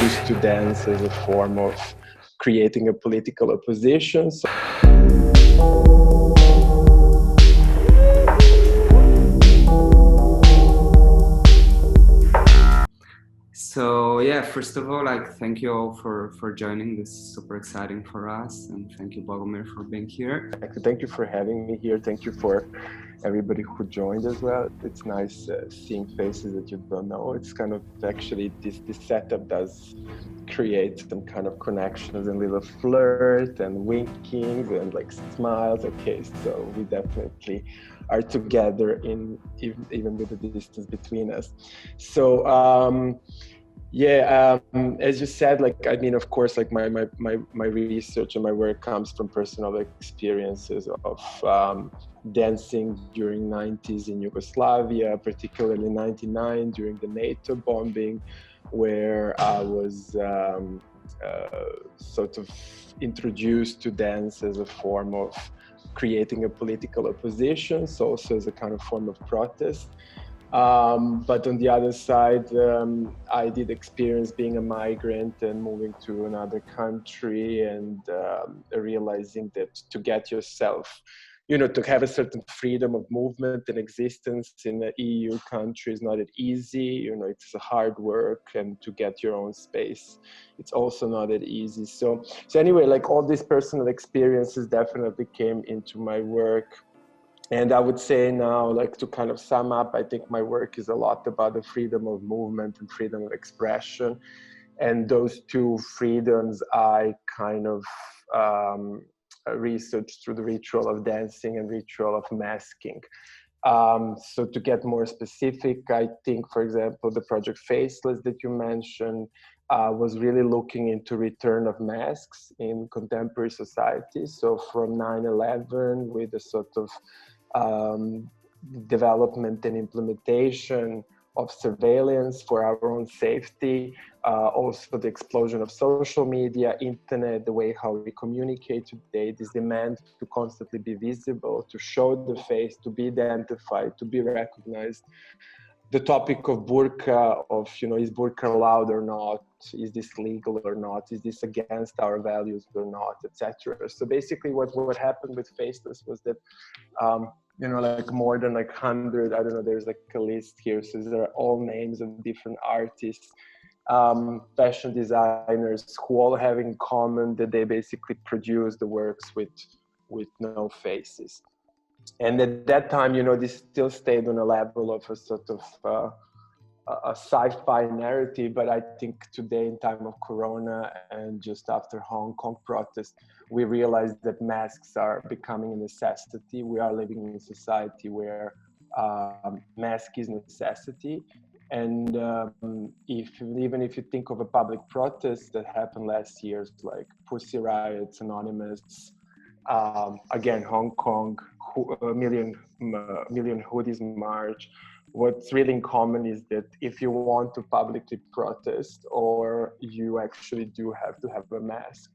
introduced to dance as a form of creating a political opposition. So yeah, first of all, thank you all for joining. This is super exciting for us, and thank you, Bogomir, for being here. Thank you for having me here. Thank you for everybody who joined as well. It's nice seeing faces that you don't know. It's kind of actually this setup does create some kind of connections and little flirt and winkings and like smiles. Okay, so we definitely are together in even with the distance between us. So as you said, like, I mean, of course, like my research and my work comes from personal experiences of dancing during 90s in Yugoslavia, particularly 99 during the NATO bombing, where I was sort of introduced to dance as a form of creating a political opposition, so also as a kind of form of protest. But on the other side, I did experience being a migrant and moving to another country and realizing that to get yourself, to have a certain freedom of movement and existence in an EU country is not that easy. It's hard work, and to get your own space, it's also not that easy. So anyway, like all these personal experiences definitely came into my work. And I would say now, like, to kind of sum up, I think my work is a lot about the freedom of movement and freedom of expression. And those two freedoms I kind of researched through the ritual of dancing and ritual of masking. So to get more specific, I think, for example, the project Faceless that you mentioned was really looking into return of masks in contemporary society. So from 9/11, with a sort of development and implementation of surveillance for our own safety, also the explosion of social media, internet, the way how we communicate today, this demand to constantly be visible, to show the face, to be identified, to be recognized. The topic of burqa, is burqa allowed or not? Is this legal or not? Is this against our values or not, etc. So basically what happened with Faceless was that, like more than like 100, I don't know, there's like a list here. So there are all names of different artists, fashion designers, who all have in common that they basically produce the works with no faces. And at that time, this still stayed on a level of a sort of a sci-fi narrative, but I think today, in time of Corona and just after Hong Kong protest, we realized that masks are becoming a necessity. We are living in a society where mask is necessity. And even if you think of a public protest that happened last year, like Pussy Riots, Anonymous, again, Hong Kong, a million hoodies march. What's really in common is that if you want to publicly protest, or you actually do have to have a mask,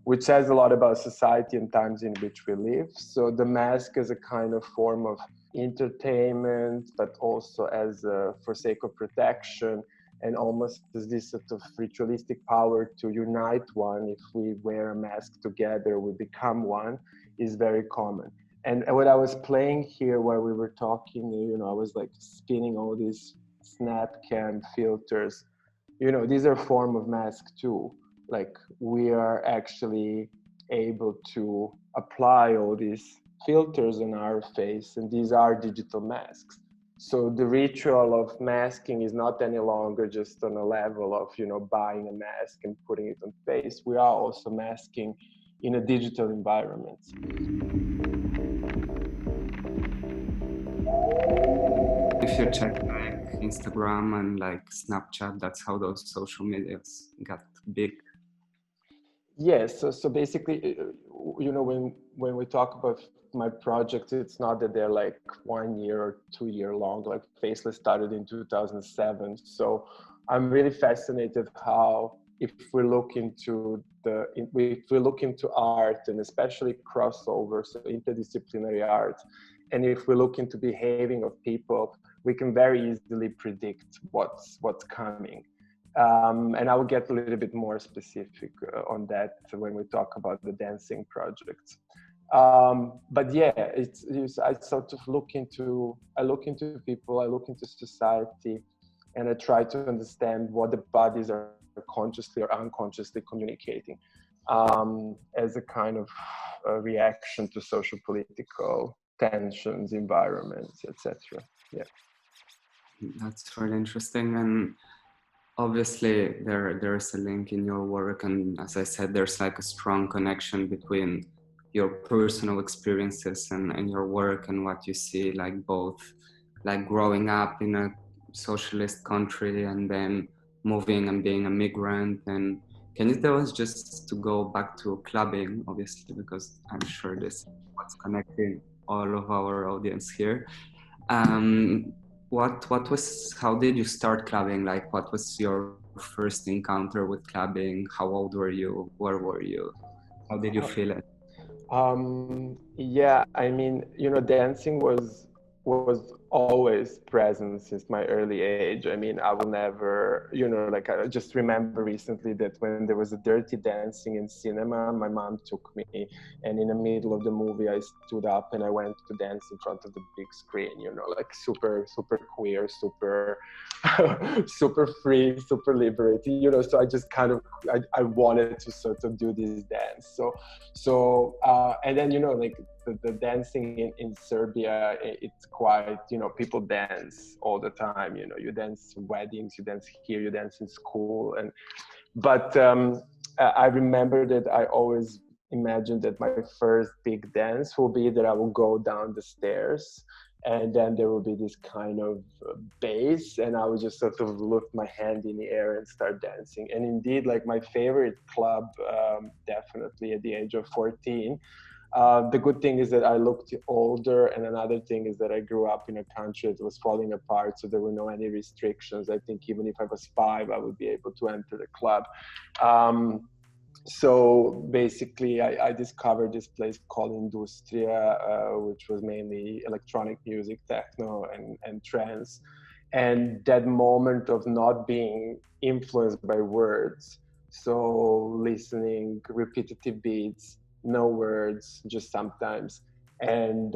which says a lot about society and times in which we live. So the mask is a kind of form of entertainment, but also as for sake of protection, and almost as this sort of ritualistic power to unite one. If we wear a mask together, we become one, is very common. And what I was playing here while we were talking, I was like spinning all these Snapcam filters. These are a form of mask too. Like, we are actually able to apply all these filters on our face, and these are digital masks. So the ritual of masking is not any longer just on a level of, buying a mask and putting it on face. We are also masking in a digital environment. If you check like Instagram and like Snapchat, that's how those social medias got big. Yes, so basically, when we talk about my project, it's not that they're like 1 year or 2 year long. Like, Faceless started in 2007. So I'm really fascinated how, if we look into art, and especially crossover, so interdisciplinary art, and if we look into behaving of people, we can very easily predict what's coming. And I will get a little bit more specific on that when we talk about the dancing projects. But yeah, I sort of I look into people, I look into society, and I try to understand what the bodies are consciously or unconsciously communicating as a kind of a reaction to social political tensions, environments, etc. Yeah. That's really interesting. And obviously there's a link in your work, and as I said, there's like a strong connection between your personal experiences and your work and what you see, like both like growing up in a socialist country and then moving and being a migrant. And can you tell us, just to go back to clubbing, obviously, because I'm sure this is what's connecting all of our audience here. um, what was, how did you start clubbing? Like, what was your first encounter with clubbing? How old were you? Where were you? How did you feel it? Yeah, I mean, dancing was always present since my early age. I mean, I will never, like I just remember recently that when there was a Dirty Dancing in cinema, my mom took me, and in the middle of the movie, I stood up and I went to dance in front of the big screen. Like super, super queer, super, super free, super liberating. So I just kind of I wanted to sort of do this dance. So and then like the dancing in Serbia, it's quite, people dance all the time. You dance weddings, you dance here, you dance in school, but I remember that I always imagined that my first big dance will be that I will go down the stairs, and then there will be this kind of bass, and I would just sort of lift my hand in the air and start dancing. And indeed, like my favorite club, definitely at the age of 14. The good thing is that I looked older, and another thing is that I grew up in a country that was falling apart, so there were no any restrictions. I think even if I was 5, I would be able to enter the club. So basically, I discovered this place called Industria, which was mainly electronic music, techno, and trance. And that moment of not being influenced by words, so listening, repetitive beats, no words, just sometimes, and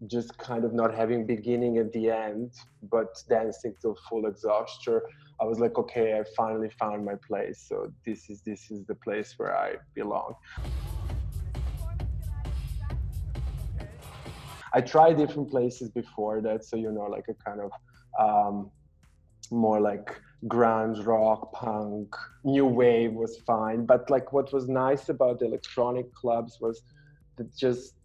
just kind of not having beginning at the end, but dancing till full exhaustion. I was like, okay, I finally found my place. So this is the place where I belong. I tried different places before that, so like a kind of more like grunge, rock, punk, new wave was fine. But like what was nice about the electronic clubs was that just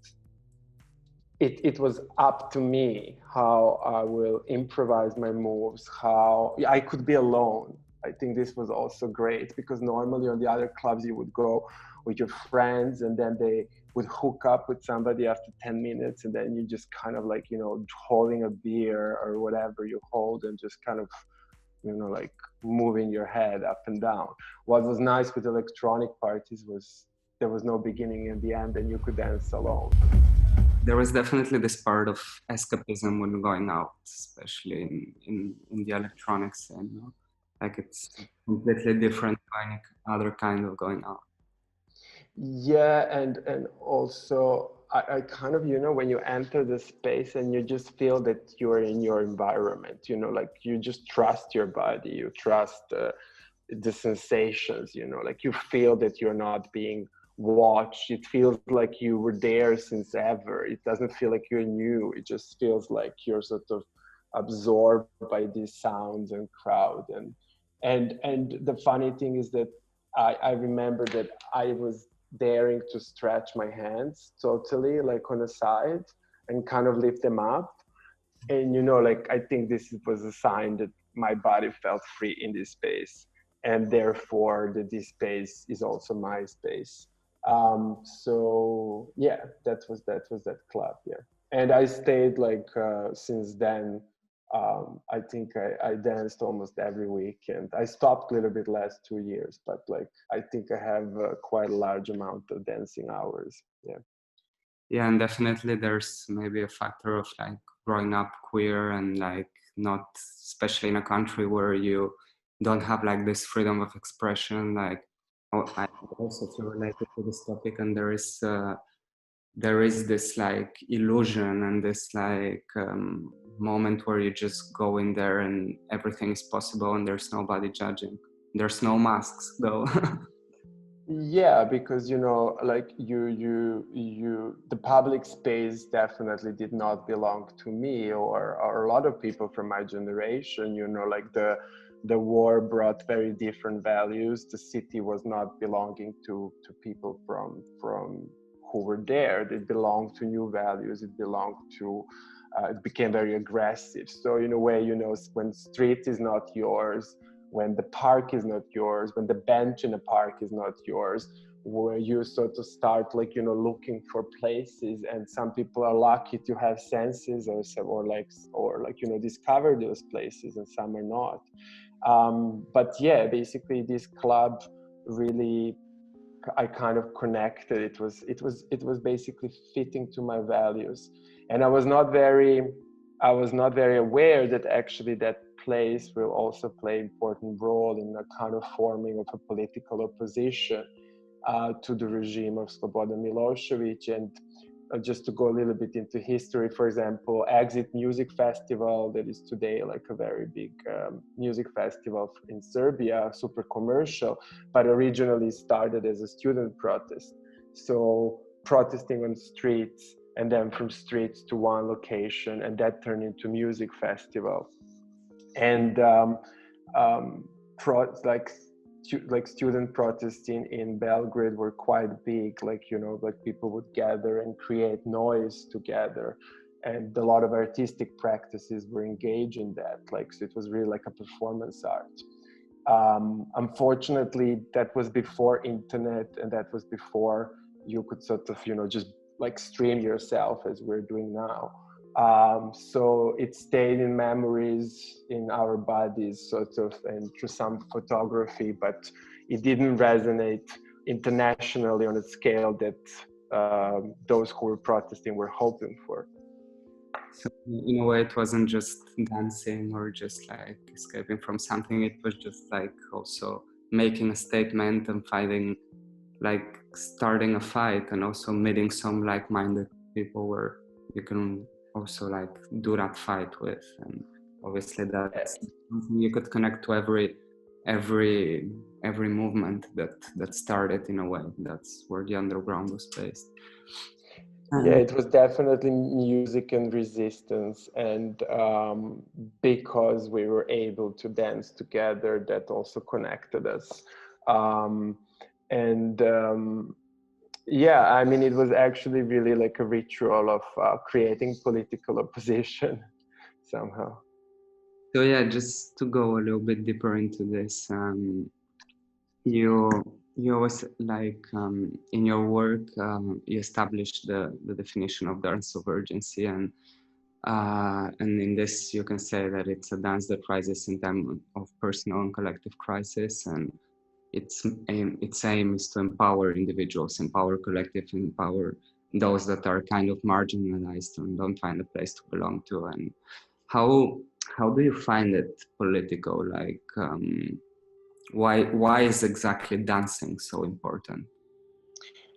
it was up to me how I will improvise my moves, how I could be alone. I think this was also great, because normally on the other clubs you would go with your friends, and then they would hook up with somebody after 10 minutes, and then you just kind of like, holding a beer or whatever you hold, and just kind of, like moving your head up and down. What was nice with electronic parties was there was no beginning and the end, and you could dance alone. There was definitely this part of escapism when going out, especially in the electronic scene. Like it's completely different to any other kind of going out. Yeah, and also I kind of, when you enter the space and you just feel that you're in your environment, like you just trust your body, you trust the sensations, like you feel that you're not being watched. It feels like you were there since ever. It doesn't feel like you're new. It just feels like you're sort of absorbed by these sounds and crowd. And the funny thing is that I remember that I was daring to stretch my hands totally, like on the side, and kind of lift them up. And like I think this was a sign that my body felt free in this space, and therefore that this space is also my space. So yeah, that was that club. Yeah, and I stayed like since then. I think I danced almost every week, and I stopped a little bit last 2 years, but like I think I have quite a large amount of dancing hours. Yeah. Yeah, and definitely there's maybe a factor of like growing up queer and like not, especially in a country where you don't have like this freedom of expression. Like, I also feel related to this topic, and there is this like illusion and this like moment where you just go in there and everything is possible and there's nobody judging. There's no masks though. Yeah, because like the public space definitely did not belong to me or a lot of people from my generation. Like the war brought very different values. The city was not belonging to people from who were there. It belonged to new values. It belonged to it became very aggressive. So in a way, when street is not yours, when the park is not yours, when the bench in the park is not yours, where you sort of start like, looking for places, and some people are lucky to have senses or discover those places, and some are not. But yeah, basically this club really, I kind of connected. It was basically fitting to my values, and I was not very aware that actually that place will also play an important role in the kind of forming of a political opposition to the regime of Slobodan Milosevic. And just to go a little bit into history, for example, Exit Music Festival, that is today like a very big music festival in Serbia, super commercial, but originally started as a student protest. So protesting on streets, and then from streets to one location, and that turned into music festival. And student protests in Belgrade were quite big. Like people would gather and create noise together, and a lot of artistic practices were engaged in that. So it was really like a performance art. Unfortunately, that was before internet, and that was before you could sort of just like stream yourself as we're doing now. So it stayed in memories, in our bodies, sort of, and through some photography, but it didn't resonate internationally on a scale that those who were protesting were hoping for. So in a way, it wasn't just dancing or just like escaping from something. It was just like also making a statement and fighting, like starting a fight, and also meeting some like-minded people where you can also like do that fight with. And obviously that's something you could connect to every movement that started in a way. That's where the underground was based. Yeah, it was definitely music and resistance, and because we were able to dance together, that also connected us. Yeah, I mean, it was actually really like a ritual of creating political opposition somehow. So yeah, just to go a little bit deeper into this, you always like in your work you established the definition of dance of urgency, and in this you can say that it's a dance that rises in time of personal and collective crisis, and its aim is to empower individuals, empower collective, empower those that are kind of marginalized and don't find a place to belong to. And how do you find it political? Like why is exactly dancing so important?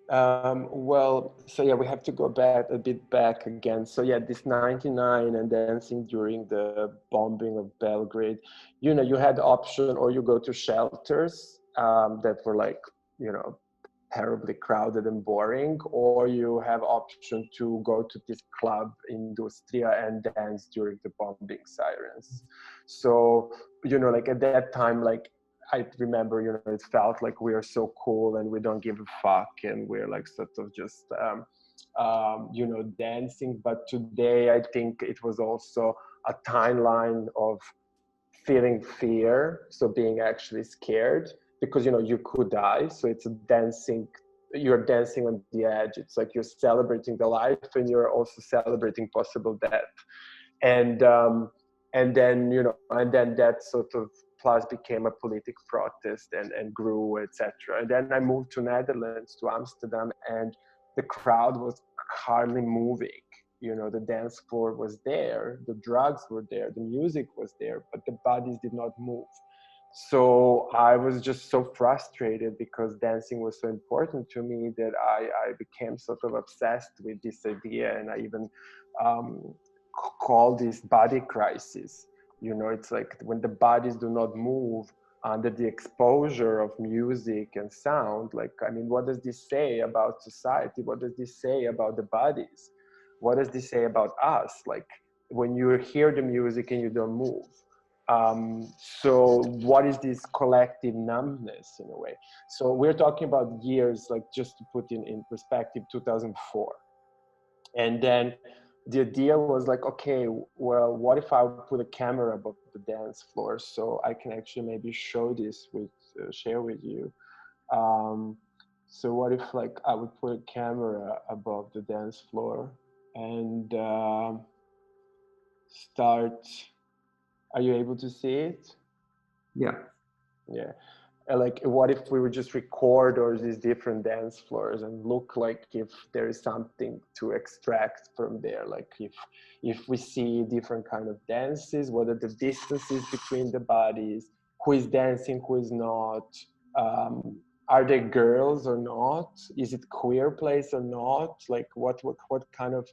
Well, so yeah, we have to go back a bit back again. So yeah, this 99 and dancing during the bombing of Belgrade, you had the option, or you go to shelters that were like, terribly crowded and boring, or you have option to go to this club Industria and dance during the bombing sirens. So, like at that time, like I remember, it felt like we are so cool and we don't give a fuck, and we're like sort of just, dancing. But today, I think it was also a timeline of feeling fear, so being actually scared, because you could die. So it's a dancing, you're dancing on the edge. It's like you're celebrating the life, and you're also celebrating possible death. And then that sort of plus became a political protest and grew, etc. And then I moved to Netherlands, to Amsterdam, and the crowd was hardly moving. The dance floor was there, the drugs were there, the music was there, but the bodies did not move. So I was just so frustrated because dancing was so important to me that I became sort of obsessed with this idea, and I even um, call this body crisis. You know, it's like when the bodies do not move under the exposure of music and sound. Like, I mean, what does this say about society? What does this say about the bodies? What does this say about us? Like, when you hear the music and you don't move. So what is this collective numbness in a way? So we're talking about years, like just to put in perspective, 2004. And then the idea was like, okay, well, what if I would put a camera above the dance floor so I can actually maybe show this with, share with you. Um, so what if like I would put a camera above the dance floor and start, are you able to see it? Yeah. Yeah. Like what if we would just record all these different dance floors and look like if there is something to extract from there, like if we see different kind of dances, what are the distances between the bodies, who is dancing, who is not, are they girls or not, is it queer place or not, like what kind of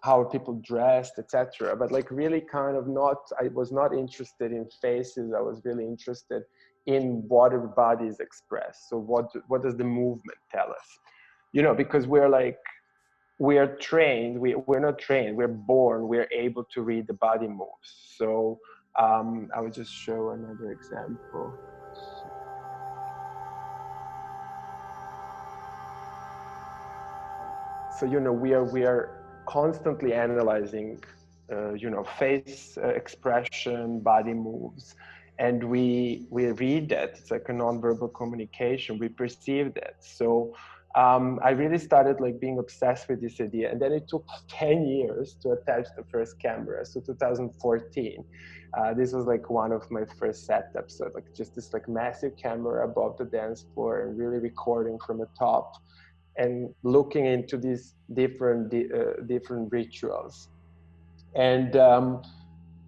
how are people dressed, etc. But like really kind of not, I was not interested in faces, I was really interested in what our bodies express. So what does the movement tell us? You know, because we're like, we're trained, we're not trained, we're born, we're able to read the body moves. So I will just show another example. So, you know, we are constantly analyzing, you know, face expression, body moves, and we read that. It's like a nonverbal communication. We perceive that. So I really started like being obsessed with this idea, and then it took 10 years to attach the first camera. So 2014. This was like one of my first setups. So like just this like massive camera above the dance floor and really recording from the top and looking into these different rituals. And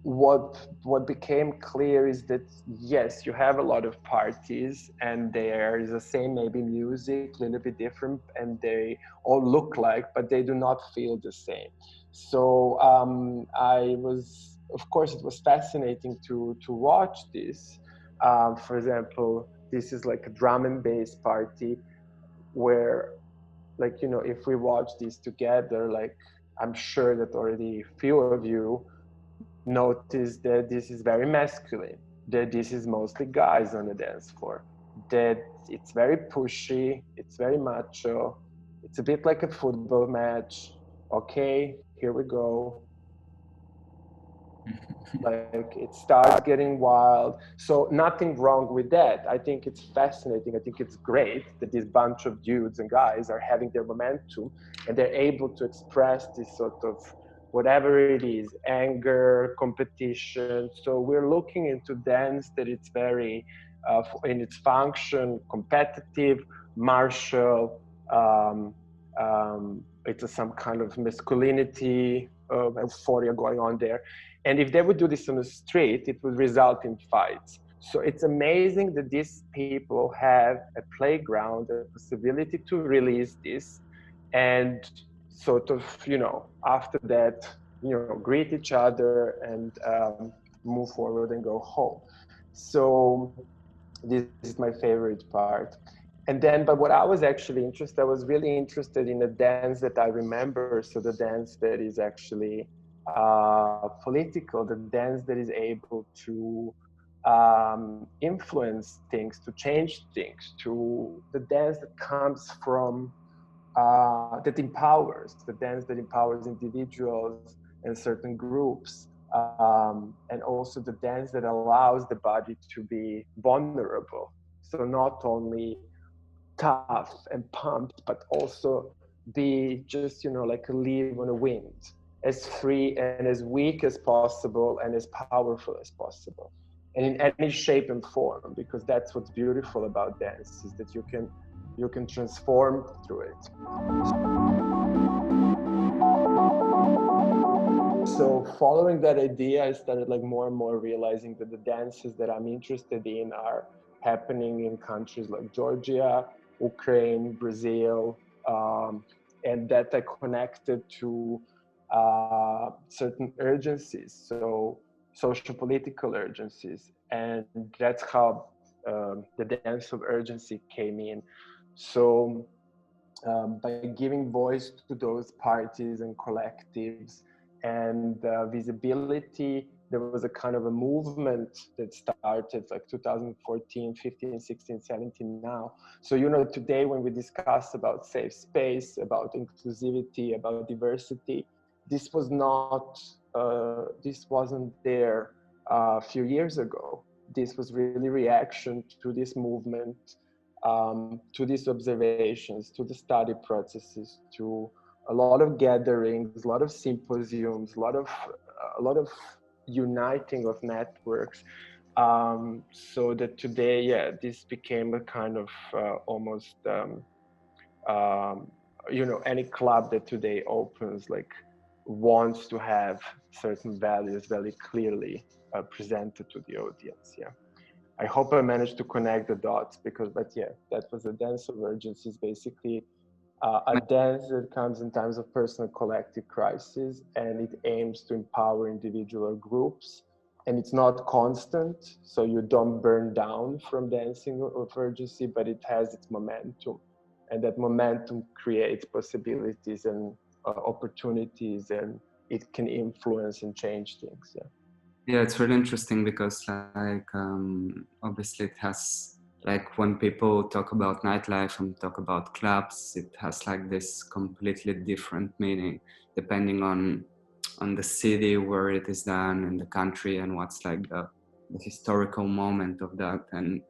what became clear is that yes, you have a lot of parties and there is the same maybe music, a little bit different, and they all look like, but they do not feel the same. So I was, of course, it was fascinating to watch this. For example, this is like a drum and bass party where, like, you know, if we watch this together, like I'm sure that already a few of you notice that this is very masculine, that this is mostly guys on the dance floor, that it's very pushy, it's very macho, it's a bit like a football match. Okay, here we go. Like it starts getting wild. So nothing wrong with that. I think it's fascinating. I think it's great that this bunch of dudes and guys are having their momentum and they're able to express this sort of whatever it is, anger, competition. So we're looking into dance that it's very in its function competitive, martial, it's some kind of masculinity, euphoria going on there. And if they would do this on the street, it would result in fights. So it's amazing that these people have a playground, a possibility to release this and sort of, you know, after that, you know, greet each other and move forward and go home. So this is my favorite part. And then, but what I was actually interested, I was really interested in a dance that I remember. So the dance that is actually political, the dance that is able to influence things, to change things, to the dance that comes from, that empowers, the dance that empowers individuals and certain groups, and also the dance that allows the body to be vulnerable. So not only tough and pumped, but also be just, you know, like a leaf on a wind, as free and as weak as possible and as powerful as possible. And in any shape and form, because that's what's beautiful about dance, is that you can transform through it. So following that idea, I started like more and more realizing that the dances that I'm interested in are happening in countries like Georgia, Ukraine, Brazil, and that I connected to certain urgencies, so social political urgencies, and that's how the dance of urgency came in. So by giving voice to those parties and collectives and visibility, there was a kind of a movement that started like 2014, 15, 16, 17 now. So, you know, today when we discuss about safe space, about inclusivity, about diversity, this was not, this wasn't there a few years ago. This was really reaction to this movement, to these observations, to the study processes, to a lot of gatherings, a lot of symposiums, a lot of uniting of networks, so that today, yeah, this became a kind of almost, you know, any club that today opens like wants to have certain values very clearly presented to the audience. Yeah. I hope I managed to connect the dots because, but yeah, that was a dance of urgency. Is basically a dance that comes in times of personal collective crisis, and it aims to empower individual groups. And it's not constant, so you don't burn down from dancing of urgency, but it has its momentum. And that momentum creates possibilities and opportunities, and it can influence and change things. Yeah. Yeah, it's really interesting because like obviously it has, like when people talk about nightlife and talk about clubs, it has like this completely different meaning depending on the city where it is done, in the country, and what's like the historical moment of that. And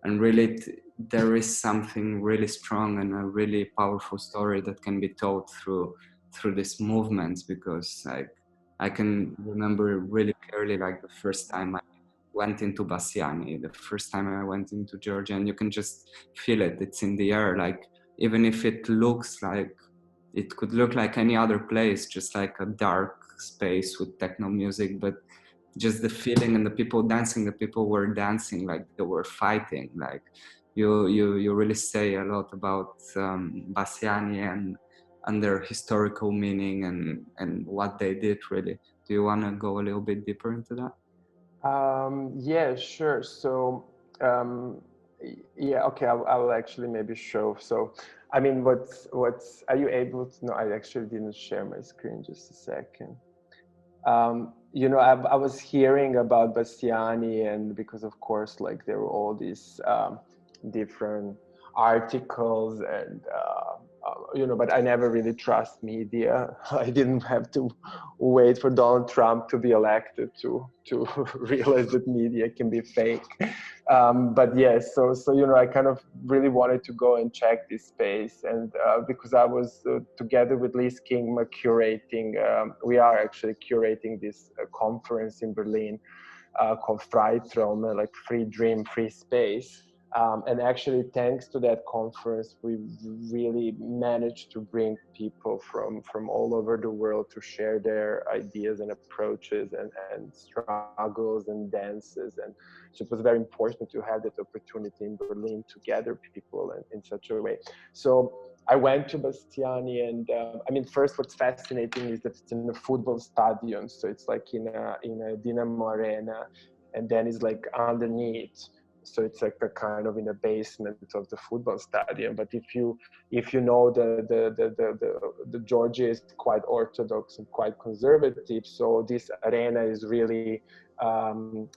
really there is something really strong and a really powerful story that can be told through these movements, because like I can remember really clearly like the first time I went into Bassiani, the first time I went into Georgia, and you can just feel it. It's in the air. Like even if it looks like, it could look like any other place, just like a dark space with techno music, but just the feeling and the people dancing, the people were dancing like they were fighting. Like you really say a lot about Bassiani and their historical meaning and what they did really. Do you want to go a little bit deeper into that? Yeah, sure. So, yeah, okay, I will actually maybe show. So, I mean, are you able to, no, I actually didn't share my screen, just a second. You know, I was hearing about Bastiani, and because of course, like there were all these different articles and you know, but I never really trust media. I didn't have to wait for Donald Trump to be elected to realize that media can be fake. But yes, so you know, I kind of really wanted to go and check this space, and because I was together with Liz King curating. We are actually curating this conference in Berlin called Freitraum, like free dream, free space. And actually, thanks to that conference, we really managed to bring people from all over the world to share their ideas and approaches and struggles and dances. And so it was very important to have that opportunity in Berlin to gather people in such a way. So I went to Bastiani, and I mean, first, what's fascinating is that it's in a football stadium, so it's like in a Dinamo arena, and then it's like underneath. So it's like a kind of in a basement of the football stadium. But if you know the Georgia is quite orthodox and quite conservative, so this arena is really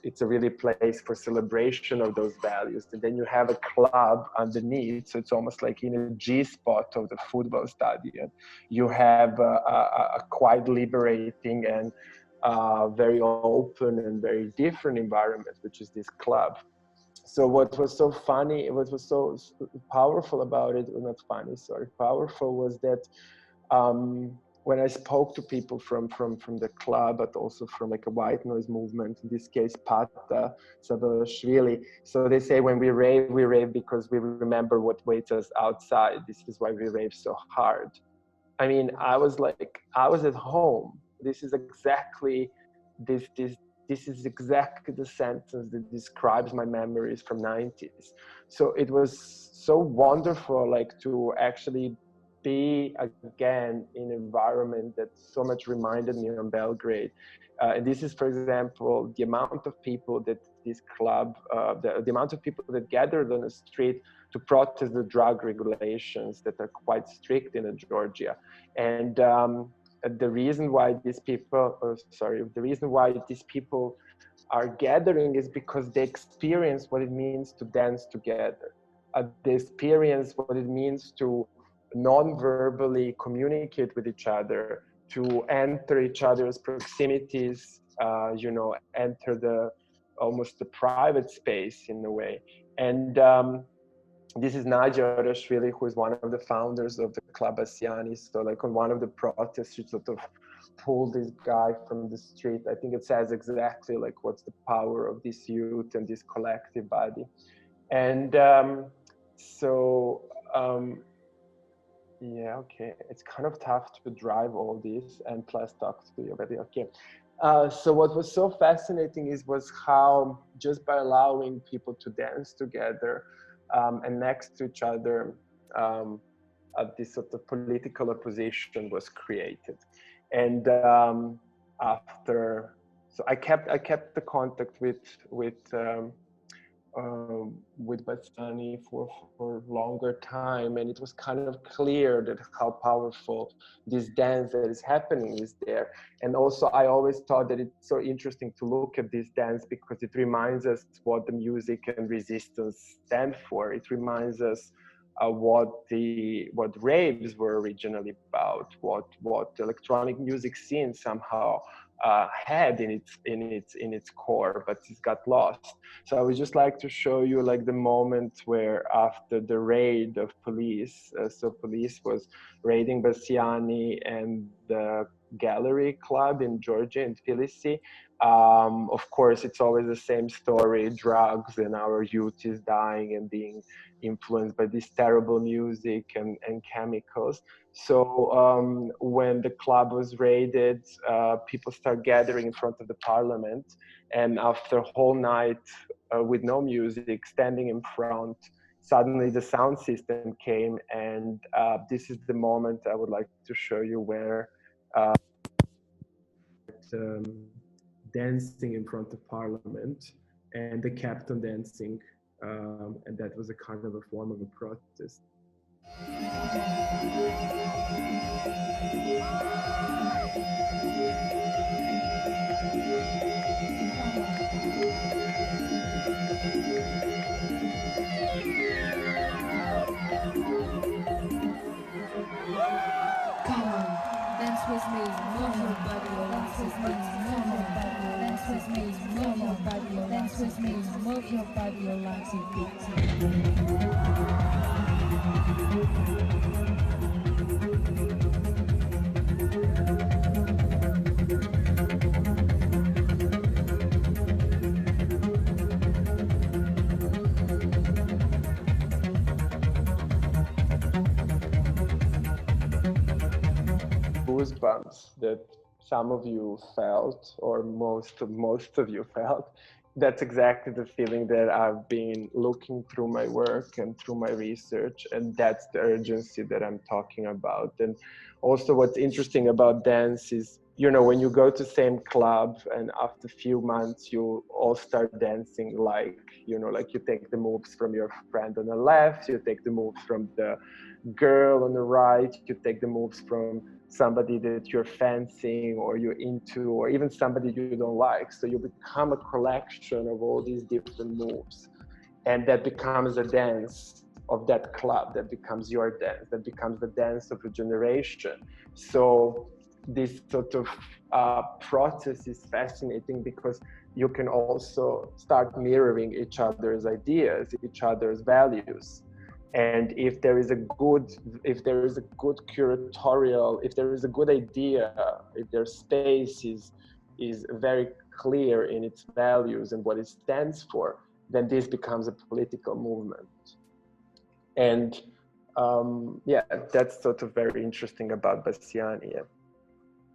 it's a really place for celebration of those values. And then you have a club underneath, so it's almost like in a G spot of the football stadium. You have a quite liberating and very open and very different environment, which is this club. So what was so funny, what was so powerful about it, or not funny, sorry, powerful, was that when I spoke to people from the club, but also from like a white noise movement, in this case, Pata Sabalashvili. So they say when we rave because we remember what waits us outside. This is why we rave so hard. I mean, I was at home. this is exactly this this this is exactly the sentence that describes my memories from 90s. So it was so wonderful, like, to actually be again in an environment that so much reminded me of Belgrade. And this is, for example, the amount of people that this club, the amount of people that gathered on the street to protest the drug regulations that are quite strict in Georgia. And the reason why these people, the reason why these people are gathering is because they experience what it means to dance together. They experience what it means to non-verbally communicate with each other, to enter each other's proximities, enter almost the private space in a way. And this is Nadia Orashvili, who is one of the founders of the Club Asiani. So like on one of the protests, she sort of pulled this guy from the street. I think it says exactly like what's the power of this youth and this collective body. And yeah, okay. It's kind of tough to drive all this and plus talk to you already. Okay. So what was so fascinating was how just by allowing people to dance together and next to each other, this sort of political opposition was created. And so I kept the contact with Bassani for a longer time, and it was kind of clear that how powerful this dance that is happening is there. And also I always thought that it's so interesting to look at this dance because it reminds us what the music and resistance stand for. It reminds us what raves were originally about, what the electronic music scene somehow had in its core, but it's got lost. So I would just like to show you like the moment where after the raid of police, so police was raiding Bassiani and the Gallery Club in Georgia, in Tbilisi. Of course, it's always the same story, drugs, and our youth is dying and being influenced by this terrible music and chemicals. So when the club was raided, people start gathering in front of the parliament, and after a whole night with no music, standing in front, suddenly the sound system came, and this is the moment I would like to show you where dancing in front of parliament, and they kept on dancing, and that was a kind of a form of a protest. Dance with me, move your body, dance with me, move your body, dance with me, move your body, dance with me, move your body, your legs and feet. Goosebumps that some of you felt, or most of you felt. That's exactly the feeling that I've been looking through my work and through my research, and that's the urgency that I'm talking about. And also what's interesting about dance is, when you go to same club and after a few months you all start dancing like you take the moves from your friend on the left, you take the moves from the girl on the right, you take the moves from somebody that you're fancying or you're into, or even somebody you don't like. So you become a collection of all these different moves, and that becomes a dance of that club, that becomes your dance, that becomes the dance of a generation. So this sort of process is fascinating because you can also start mirroring each other's ideas, each other's values. And if there is a good curatorial, if there is a good idea, if their space is very clear in its values and what it stands for, then this becomes a political movement. And yeah, that's sort of very interesting about Bassiani. Yeah.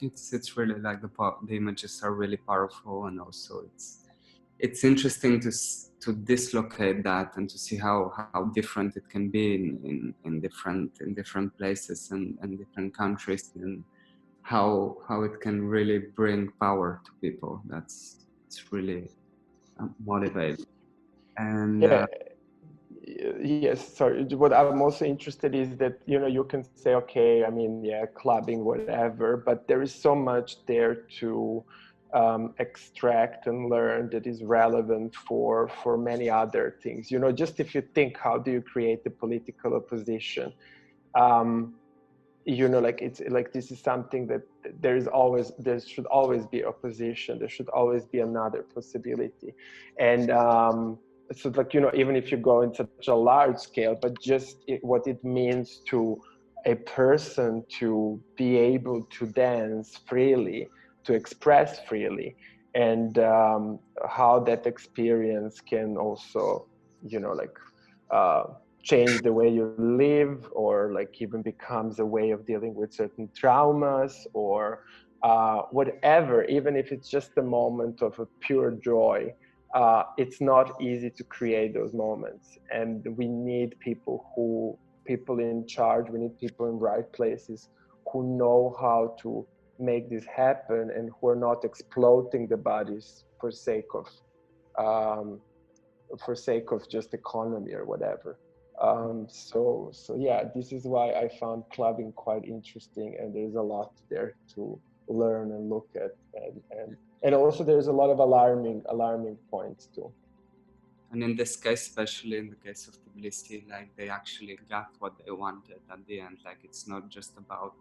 It's really like the images are really powerful, and also it's interesting to dislocate that and to see how different it can be in different places and different countries, and how it can really bring power to people. It's really motivating. And Yeah. Yes, sorry. What I'm also interested is that, you know, you can say, okay, I mean, yeah, clubbing, whatever, but there is so much there to extract and learn that is relevant for many other things. You know, just if you think, how do you create the political opposition? Um, you know, like it's like this is something that there should always be opposition. There should always be another possibility, and so like, you know, even if you go in such a large scale, but just what it means to a person to be able to dance freely, to express freely, and how that experience can also, you know, like uh, change the way you live, or like even becomes a way of dealing with certain traumas, or whatever, even if it's just a moment of a pure joy. It's not easy to create those moments, and we need people in charge, we need people in right places who know how to make this happen, and who are not exploiting the bodies um, for sake of just economy or whatever. So yeah, this is why I found clubbing quite interesting, and there's a lot there to learn and look at, and also there's a lot of alarming points too. And in this case, especially in the case of Tbilisi, like they actually got what they wanted at the end. Like it's not just about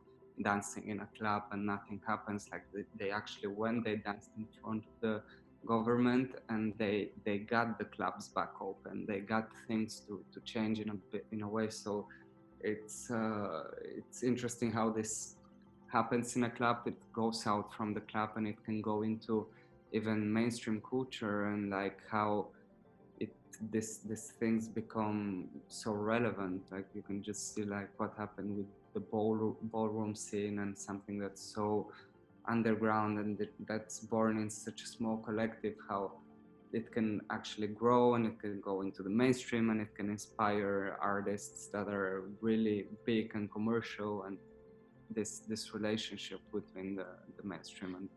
dancing in a club and nothing happens. Like they actually went, they danced in front of the government, and they got the clubs back open. They got things to change in a way. So it's interesting how this happens in a club. It goes out from the club and it can go into even mainstream culture, and like how this things become so relevant. Like you can just see like what happened with the ballroom scene, and something that's so underground and that's born in such a small collective, how it can actually grow and it can go into the mainstream and it can inspire artists that are really big and commercial, and this relationship between the mainstream and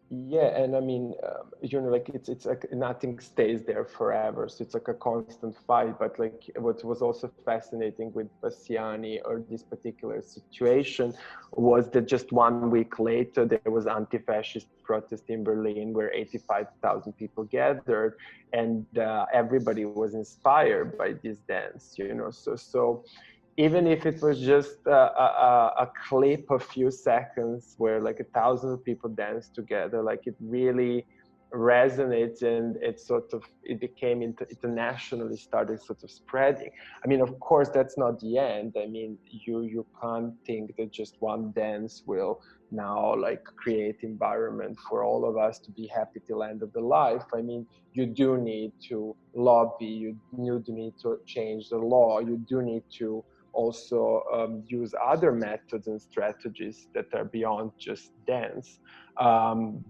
Yeah, and I mean, you know, like it's like nothing stays there forever, so it's like a constant fight. But like what was also fascinating with Bassiani or this particular situation was that just 1 week later there was anti-fascist protest in Berlin where 85,000 people gathered, and everybody was inspired by this dance, you know. So even if it was just a clip, a few seconds where like 1,000 people dance together, like it really resonates, and it became internationally started sort of spreading. I mean, of course, that's not the end. I mean, you can't think that just one dance will now like create environment for all of us to be happy till end of the life. I mean, you do need to lobby, you do need to change the law, you do need to also use other methods and strategies that are beyond just dance.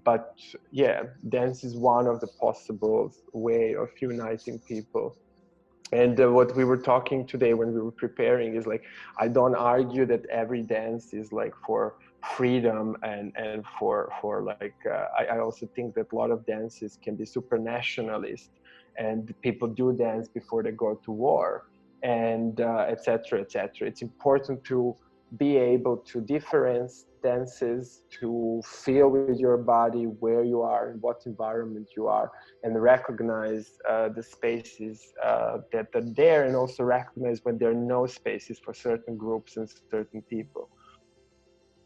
But yeah, dance is one of the possible way of uniting people. And what we were talking today when we were preparing is like, I don't argue that every dance is like for freedom and for like, I also think that a lot of dances can be super nationalist, and people do dance before they go to war, and et cetera, et cetera. It's important to be able to differentiate dances, to feel with your body where you are, in what environment you are, and recognize the spaces that are there, and also recognize when there are no spaces for certain groups and certain people.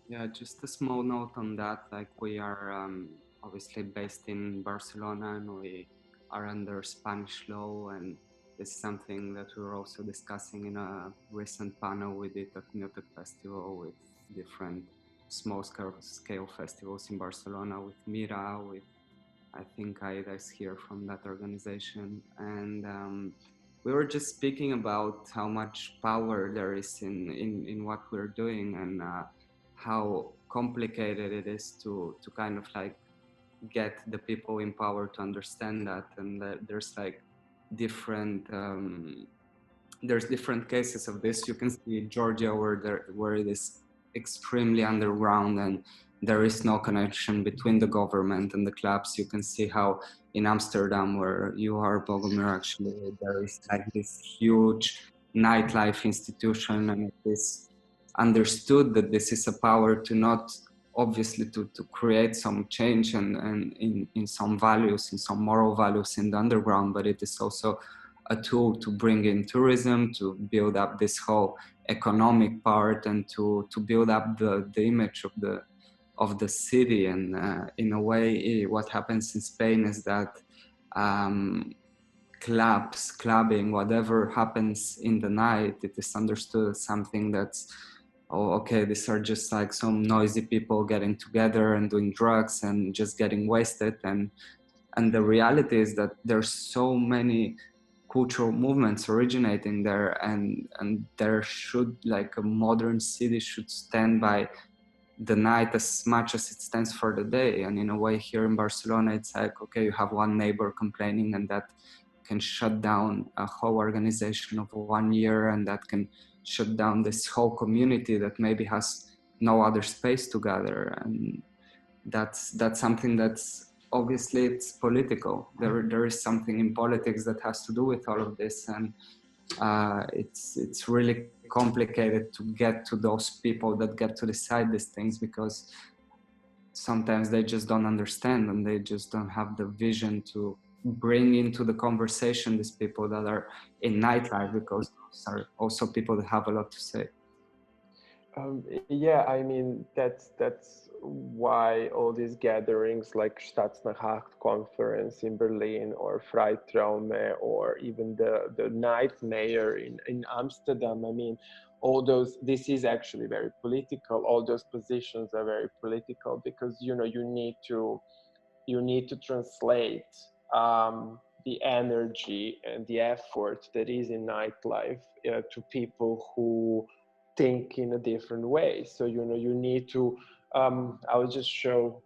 Yeah, just a small note on that. Like we are obviously based in Barcelona, and we are under Spanish law, and this is something that we were also discussing in a recent panel we did at Music Festival with different small scale festivals in Barcelona, with Mira, with I think Aida is here from that organization, and we were just speaking about how much power there is in what we're doing, and how complicated it is to kind of like get the people in power to understand that, and that there's like different there's different cases of this. You can see Georgia where it is extremely underground and there is no connection between the government and the clubs. You can see how in Amsterdam, where you are, Bogomir, actually there is like this huge nightlife institution, and it is understood that this is a power to not obviously to create some change and in some values, in some moral values in the underground, but it is also a tool to bring in tourism, to build up this whole economic part, and to build up the image of the city. And in a way, what happens in Spain is that clubbing, whatever happens in the night, it is understood as something that's, oh, okay, these are just like some noisy people getting together and doing drugs and just getting wasted. And the reality is that there's so many cultural movements originating there, and there should, like, a modern city should stand by the night as much as it stands for the day. And in a way, here in Barcelona, it's like, okay, you have one neighbor complaining, and that can shut down a whole organization of 1 year, and that can shut down this whole community that maybe has no other space to gather. And that's something that's obviously it's political. There is something in politics that has to do with all of this, and it's really complicated to get to those people that get to decide these things, because sometimes they just don't understand and they just don't have the vision to bring into the conversation these people that are in nightlife, because those are also people that have a lot to say. Yeah, I mean, that's why all these gatherings like Staatsnacht conference in Berlin, or Freitraum, or even the night mayor in Amsterdam, I mean, all those, this is actually very political. All those positions are very political, because, you know, you need to translate the energy and the effort that is in nightlife to people who think in a different way. So, you know, you need to, I will just show,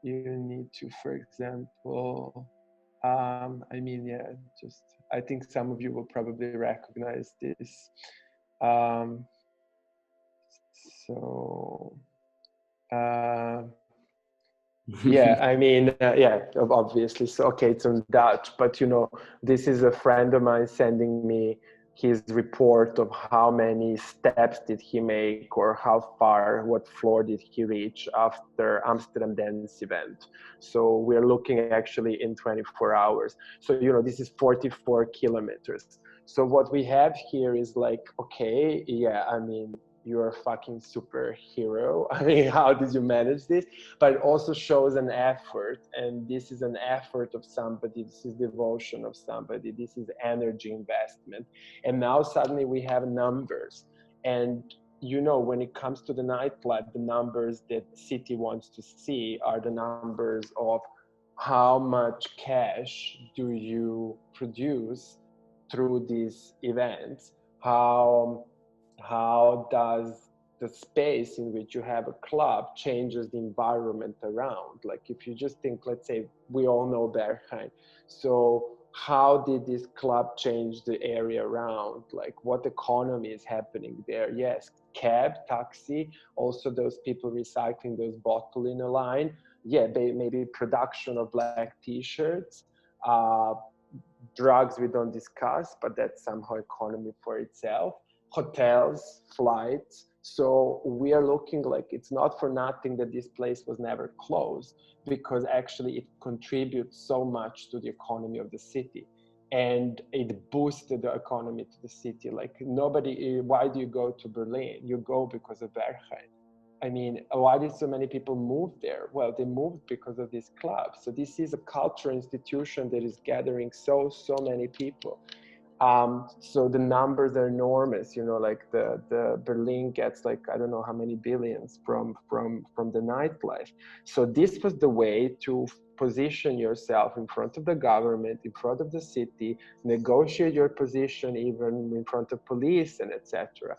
you need to, for example, I mean, yeah, just, I think some of you will probably recognize this. Yeah, I mean, yeah, obviously. So, okay, it's on Dutch, but, you know, this is a friend of mine sending me his report of how many steps did he make, or how far, what floor did he reach after Amsterdam Dance event. So we're looking actually in 24 hours. So, you know, this is 44 kilometers. So what we have here is like, okay, yeah, I mean, you're a fucking superhero. I mean, how did you manage this? But it also shows an effort, and this is an effort of somebody. This is devotion of somebody. This is energy investment. And now suddenly we have numbers. And, you know, when it comes to the nightlife, the numbers that city wants to see are the numbers of how much cash do you produce through these events? How does the space in which you have a club changes the environment around? Like, if you just think, let's say, we all know Berghain. So how did this club change the area around? Like, what economy is happening there? Yes, cab, taxi, also those people recycling those bottles in a line. Yeah, maybe production of black t-shirts, drugs we don't discuss, but that's somehow economy for itself. Hotels, flights. So we are looking like, it's not for nothing that this place was never closed, because actually it contributes so much to the economy of the city, and it boosted the economy to the city. Like, nobody, why do you go to Berlin? You go because of Berghain. I mean, why did so many people move there? Well, they moved because of this club. So this is a cultural institution that is gathering so many people. So the numbers are enormous, you know, like the Berlin gets like, I don't know how many billions from the nightlife. So this was the way to position yourself in front of the government, in front of the city, negotiate your position even in front of police and etc.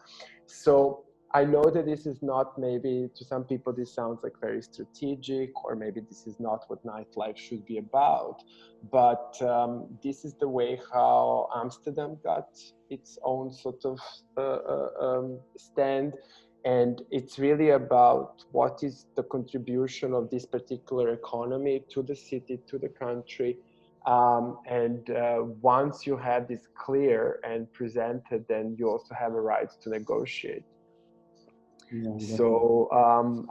So I know that this is not, maybe to some people this sounds like very strategic, or maybe this is not what nightlife should be about, but this is the way how Amsterdam got its own sort of stand. And it's really about what is the contribution of this particular economy to the city, to the country. Once you have this clear and presented, then you also have a right to negotiate. Yeah, So,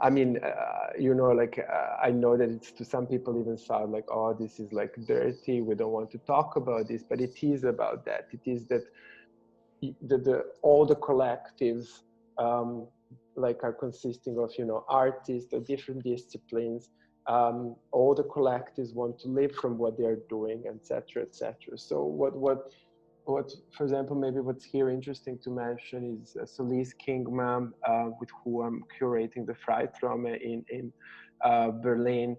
I mean, I know that it's, to some people even sound like, oh, this is like dirty, we don't want to talk about this, but it is about that. It is that all the collectives are consisting of, artists of different disciplines. All the collectives want to live from what they are doing, etc., etc. So what, for example, maybe what's here interesting to mention is Solis Kingman, with who I'm curating the Freitraum in Berlin.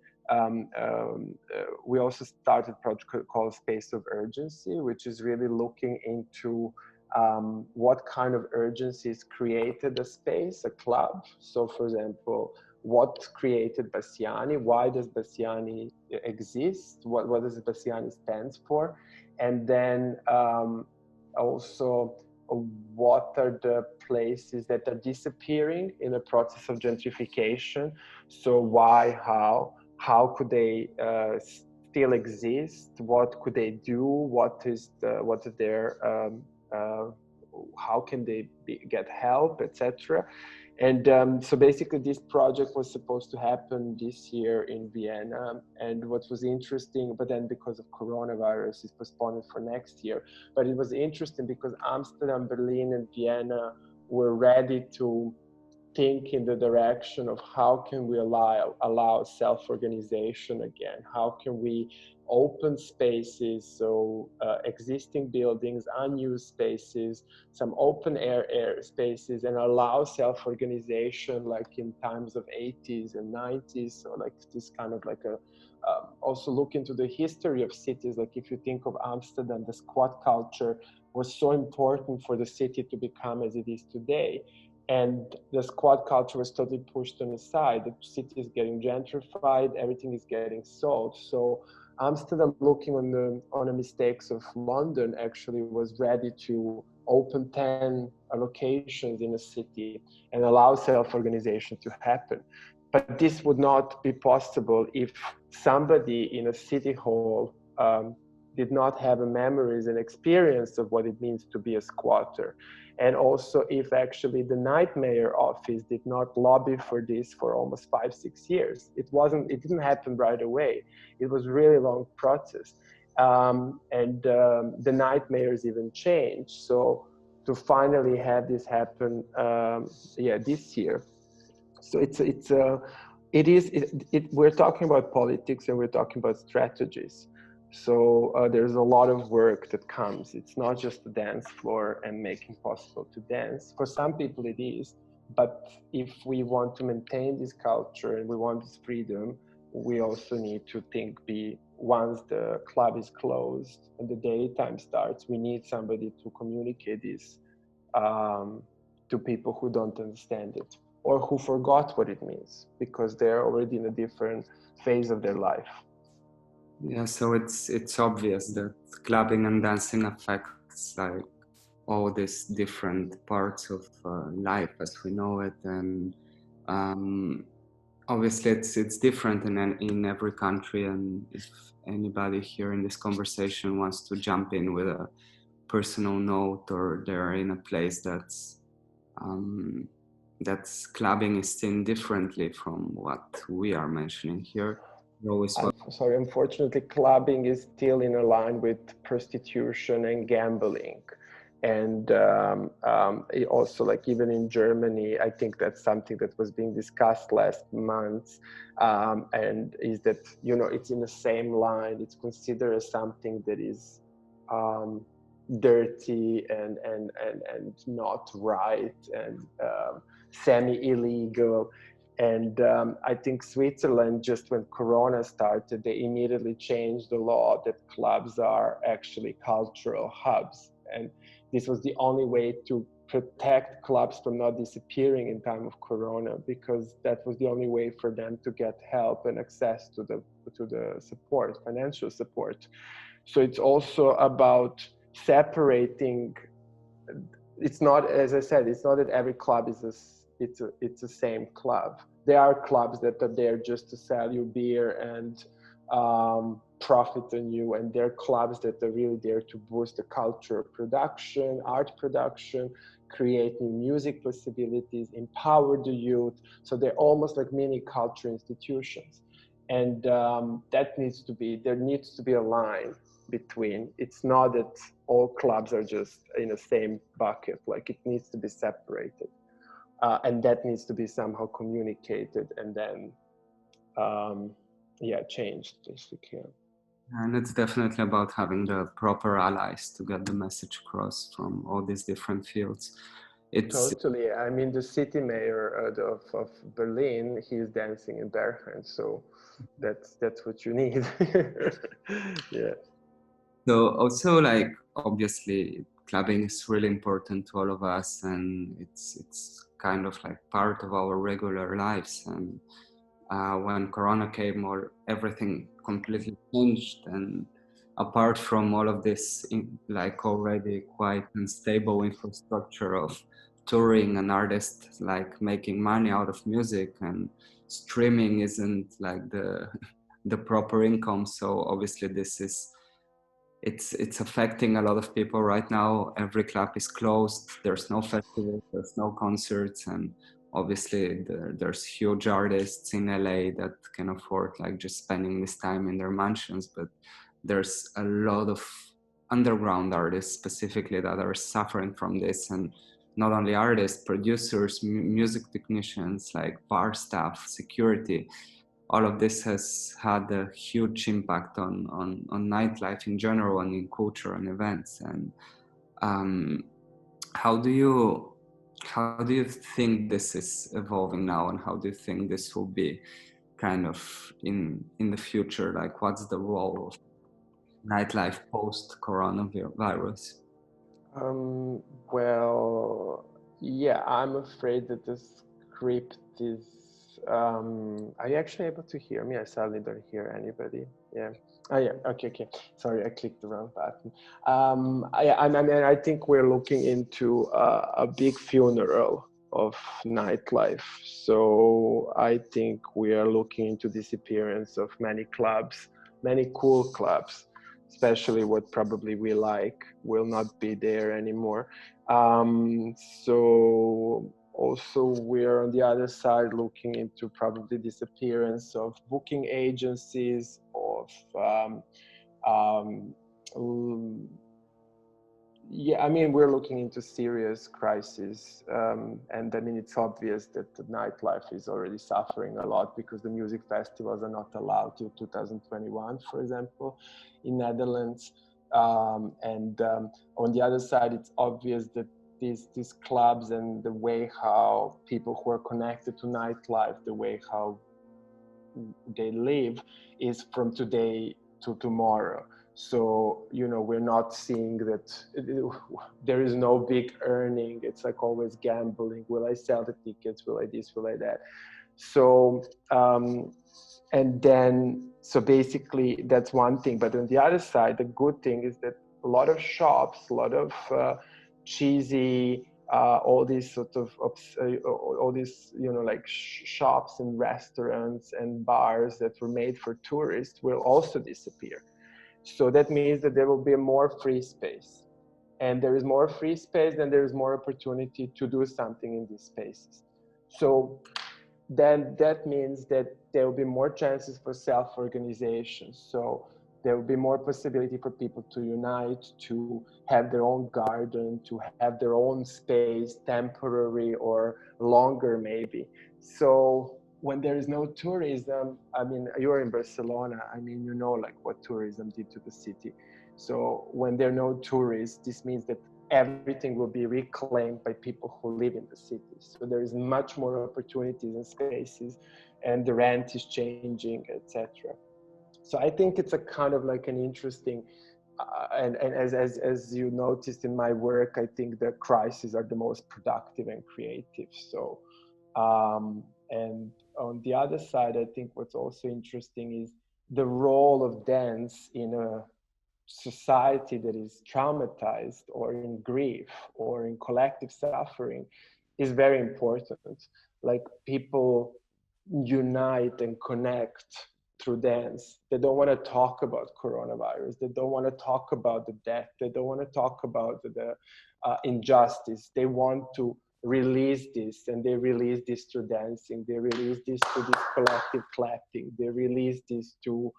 We also started a project called Space of Urgency, which is really looking into what kind of urgencies created a space, a club. So, for example, what created Bassiani? Why does Bassiani exist? What does Bassiani stand for? And then also, what are the places that are disappearing in a process of gentrification? So why, how could they still exist? What could they do? What is their how can they get help, etc. And so basically this project was supposed to happen this year in Vienna. And what was interesting, but then because of coronavirus, it's postponed for next year. But it was interesting because Amsterdam, Berlin, and Vienna were ready to think in the direction of how can we allow self-organization again? How can we open spaces, so existing buildings, unused spaces, some open air spaces, and allow self-organization like in times of 80s and 90s. So like this kind of like a, also look into the history of cities. Like if you think of Amsterdam, the squat culture was so important for the city to become as it is today. And the squat culture was totally pushed on the side. The city is getting gentrified, everything is getting sold. So Amsterdam, looking on the mistakes of London, actually was ready to open 10 locations in a city and allow self-organization to happen. But this would not be possible if somebody in a city hall did not have a memories and experience of what it means to be a squatter. And also if actually the night mayor office did not lobby for this for almost 5-6 years. It didn't happen right away. It was a really long process. The night mayors even changed. So to finally have this happen, this year. So we're talking about politics and we're talking about strategies. So there's a lot of work that comes. It's not just the dance floor and making possible to dance. For some people it is, but if we want to maintain this culture and we want this freedom, we also need to once the club is closed and the daytime starts, we need somebody to communicate this to people who don't understand it or who forgot what it means because they're already in a different phase of their life. Yeah, so it's obvious that clubbing and dancing affects like all these different parts of life as we know it, and obviously it's different in every country. And if anybody here in this conversation wants to jump in with a personal note, or they're in a place that's clubbing is seen differently from what we are mentioning here. Sorry, unfortunately, clubbing is still in a line with prostitution and gambling. And it also, like even in Germany, I think that's something that was being discussed last month, and is that, it's in the same line. It's considered as something that is dirty and not right and semi-illegal. And I think Switzerland, just when Corona started, they immediately changed the law that clubs are actually cultural hubs. And this was the only way to protect clubs from not disappearing in time of Corona, because that was the only way for them to get help and access to the support, financial support. So it's also about separating. It's not, as I said, it's not that every club is it's the same club. There are clubs that are there just to sell you beer and profit on you, and there are clubs that are really there to boost the culture production, art production, create new music possibilities, empower the youth. So they're almost like mini culture institutions. And there needs to be a line between. It's not that all clubs are just in the same bucket, like it needs to be separated. And that needs to be somehow communicated and then changed, basically. And it's definitely about having the proper allies to get the message across from all these different fields. Totally. I mean, the city mayor of Berlin, he's dancing in bare hands, so that's what you need. Yeah. So also, like, obviously clubbing is really important to all of us, and it's kind of like part of our regular lives. And when Corona came, everything completely changed. And apart from all of this, like already quite unstable infrastructure of touring and artists like making money out of music, and streaming isn't like the proper income. So obviously it's affecting a lot of people right now. Every club is closed. There's no festivals, there's no concerts, and obviously there's huge artists in LA that can afford like just spending this time in their mansions, but there's a lot of underground artists specifically that are suffering from this. And not only artists, producers, music technicians, like bar staff, security. All of this has had a huge impact on nightlife in general and in culture and events. And how do you think this is evolving now, and how do you think this will be kind of in the future? Like, what's the role of nightlife post coronavirus? Well, yeah, I'm afraid that the script is. Are you actually able to hear me? I sadly don't hear anybody. Yeah. Oh, yeah. Okay. Sorry, I clicked the wrong button. I think we're looking into a big funeral of nightlife. So I think we are looking into disappearance of many clubs, many cool clubs, especially what probably we like, will not be there anymore. So also we're on the other side looking into probably disappearance of booking agencies, of yeah, I mean, we're looking into serious crises, and I mean, it's obvious that the nightlife is already suffering a lot because the music festivals are not allowed till 2021, for example, in Netherlands. On the other side, it's obvious that these clubs and the way how people who are connected to nightlife, the way how they live, is from today to tomorrow. So, we're not seeing that there is no big earning. It's like always gambling. Will I sell the tickets? Will I this? Will I that? So, so basically that's one thing. But on the other side, the good thing is that a lot of shops, a lot of cheesy, all these sort of, all these, like shops and restaurants and bars that were made for tourists will also disappear. So that means that there will be more free space, and there is more free space, then there is more opportunity to do something in these spaces. So then that means that there will be more chances for self-organization. So there will be more possibility for people to unite, to have their own garden, to have their own space, temporary or longer maybe. So when there is no tourism, I mean, you're in Barcelona, I mean, like what tourism did to the city. So when there are no tourists, this means that everything will be reclaimed by people who live in the city. So there is much more opportunities and spaces, and the rent is changing, etc. So I think it's a kind of like an interesting and as you noticed in my work, I think the crises are the most productive and creative. So, and on the other side, I think what's also interesting is the role of dance in a society that is traumatized or in grief or in collective suffering is very important. Like people unite and connect through dance. They don't want to talk about coronavirus. They don't want to talk about the death. They don't want to talk about the injustice. They want to release this, and they release this through dancing. They release this through this collective clapping. They release this through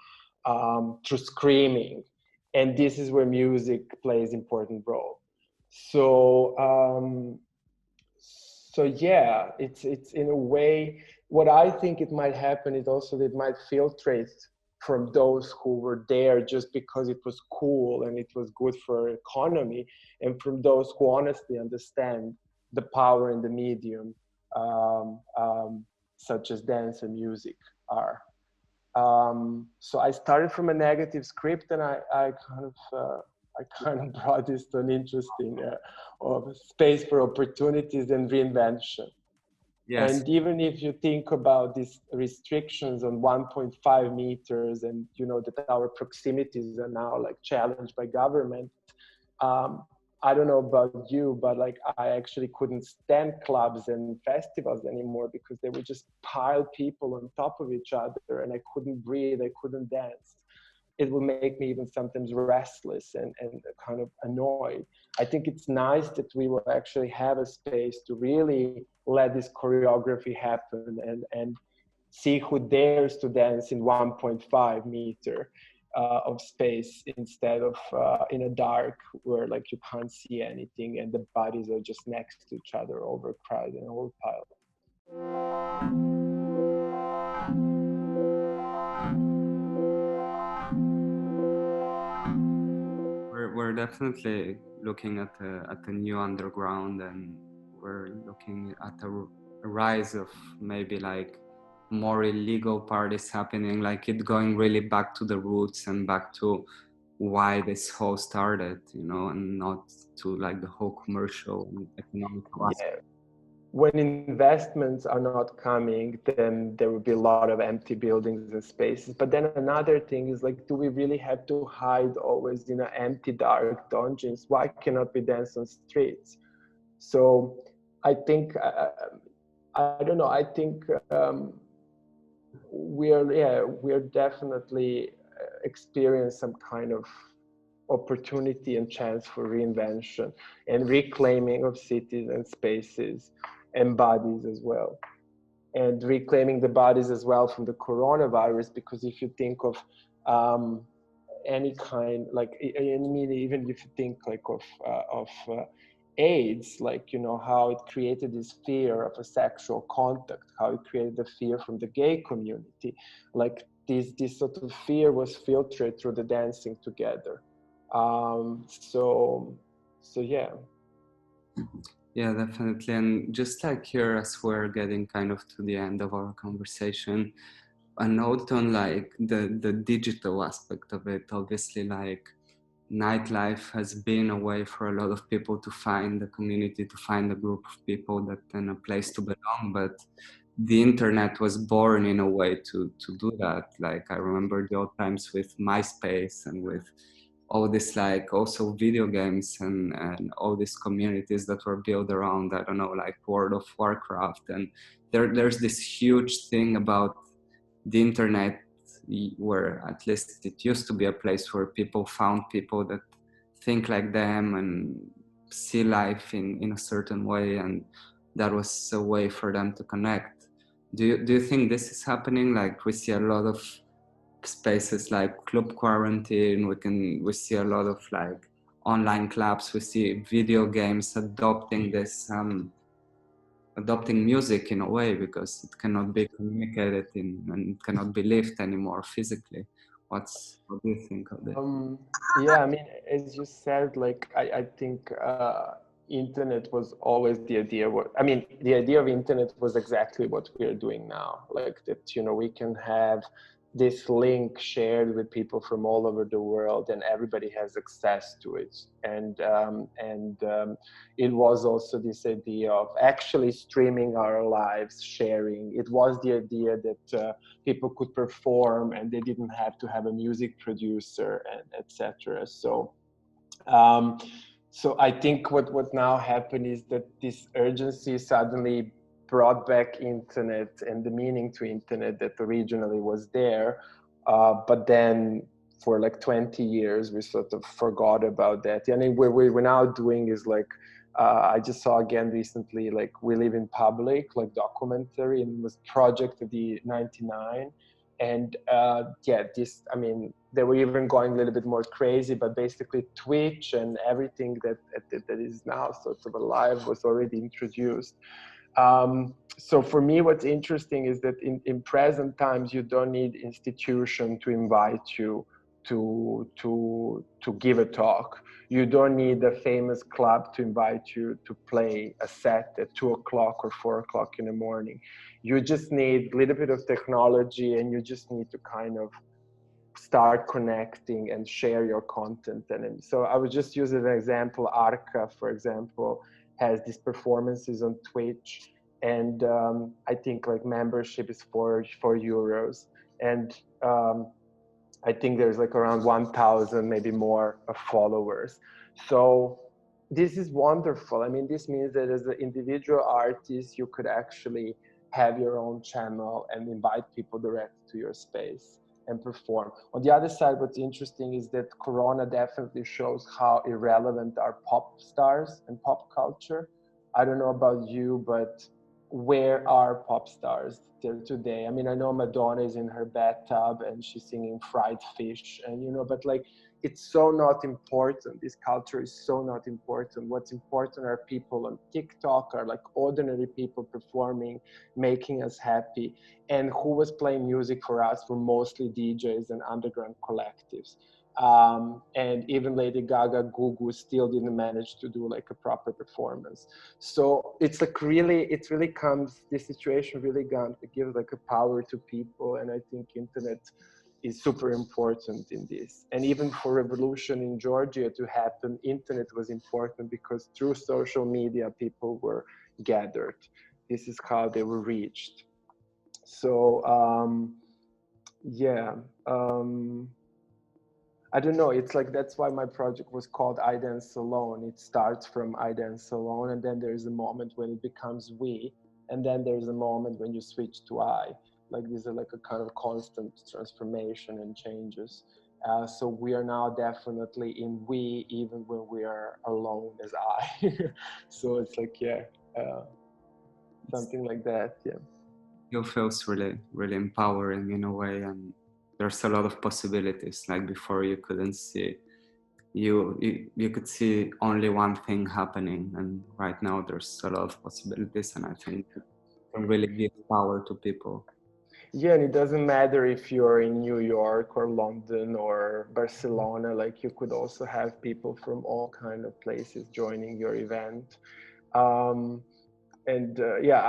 screaming, and this is where music plays important role. So so yeah, it's in a way, what I think it might happen is also that it might filtrate from those who were there just because it was cool and it was good for economy, and from those who honestly understand the power in the medium, such as dance and music are. So I started from a negative script, and I kind of brought this to an interesting of space for opportunities and reinvention. Yes. And even if you think about these restrictions on 1.5 meters, and you know that our proximities are now like challenged by government, I don't know about you, but like I actually couldn't stand clubs and festivals anymore because they would just pile people on top of each other, and I couldn't breathe, I couldn't dance. It will make me even sometimes restless and kind of annoyed. I think it's nice that we will actually have a space to really let this choreography happen and see who dares to dance in 1.5 meter of space instead of in a dark where like you can't see anything and the bodies are just next to each other, overcrowded and overpiled. We're definitely looking at the new underground, and we're looking at a rise of maybe like more illegal parties happening, like it going really back to the roots and back to why this whole started, you know, and not to like the whole commercial and economic aspect. Yeah. When investments are not coming, then there will be a lot of empty buildings and spaces. But then another thing is like, do we really have to hide always in an empty, dark dungeons? Why cannot we dance on streets? So I think, I don't know, I think we're definitely experiencing some kind of opportunity and chance for reinvention and reclaiming of cities and spaces and bodies as well, and reclaiming the bodies as well from the coronavirus. Because if you think of any kind, like I mean, even if you think like of AIDS, like, you know, how it created this fear of a sexual contact, how it created the fear from the gay community, like this sort of fear was filtered through the dancing together. So yeah. Yeah, definitely. And just like here, as we're getting kind of to the end of our conversation, a note on like the digital aspect of it. Obviously, like nightlife has been a way for a lot of people to find a community, to find a group of people that and a place to belong. But the internet was born in a way to do that. Like I remember the old times with MySpace and with all this, like also video games and all these communities that were built around, I don't know, like World of Warcraft. And there's this huge thing about the internet where at least it used to be a place where people found people that think like them and see life in a certain way, and that was a way for them to connect. Do you think this is happening? Like we see a lot of spaces like Club Quarantine, we see a lot of like online clubs, we see video games adopting this adopting music in a way because it cannot be communicated in and it cannot be lived anymore physically. What do you think of this? Yeah, I mean, as you said, like I think internet was always the idea. The idea of internet was exactly what we are doing now. Like that, you know, we can have this link shared with people from all over the world, and everybody has access to it. And it was also this idea of actually streaming our lives, sharing. It was the idea that people could perform and they didn't have to have a music producer, and etc. So I think what now happened is that this urgency suddenly brought back internet and the meaning to internet that originally was there. But then for like 20 years, we sort of forgot about that. And what we're now doing is like, I just saw again recently, like We Live in Public, like documentary, and it was Project of the 99. And yeah, this, I mean, they were even going a little bit more crazy, but basically Twitch and everything that is now sort of alive was already introduced. So for me, what's interesting is that in present times, you don't need institution to invite you to give a talk. You don't need a famous club to invite you to play a set at 2 o'clock or 4 o'clock in the morning. You just need a little bit of technology, and you just need to kind of start connecting and share your content. And so I would just use as an example, Arca, for example, has these performances on Twitch, and I think like membership is €4, and I think there's like around 1,000, maybe more, of followers. So this is wonderful. I mean, this means that as an individual artist, you could actually have your own channel and invite people directly to your space and perform. On the other side, what's interesting is that Corona definitely shows how irrelevant are pop stars and pop culture. I don't know about you, but where are pop stars till today? I mean, I know Madonna is in her bathtub and she's singing Fried Fish, and you know, but like, it's so not important. This culture is so not important. What's important are people on TikTok, are like ordinary people performing, making us happy. And who was playing music for us were mostly DJs and underground collectives. And even Lady Gaga, Gugu still didn't manage to do like a proper performance. So it's like it really comes, this situation really gives like a power to people. And I think internet is super important in this. And even for revolution in Georgia to happen, internet was important because through social media, people were gathered. This is how they were reached. So yeah, I don't know. It's like, that's why my project was called I Dance Alone. It starts from I Dance Alone, and then there's a moment when it becomes we, and then there's a moment when you switch to I. Like, these are like a kind of constant transformation and changes. So we are now definitely in we, even when we are alone as I. So it's like, yeah, something like that. Yeah. It feels really, really empowering in a way, and there's a lot of possibilities. Like before, you couldn't see, you could see only one thing happening, and right now there's a lot of possibilities, and I think it can really give power to people. Yeah, and it doesn't matter if you're in New York or London or Barcelona. Like, you could also have people from all kind of places joining your event. And yeah,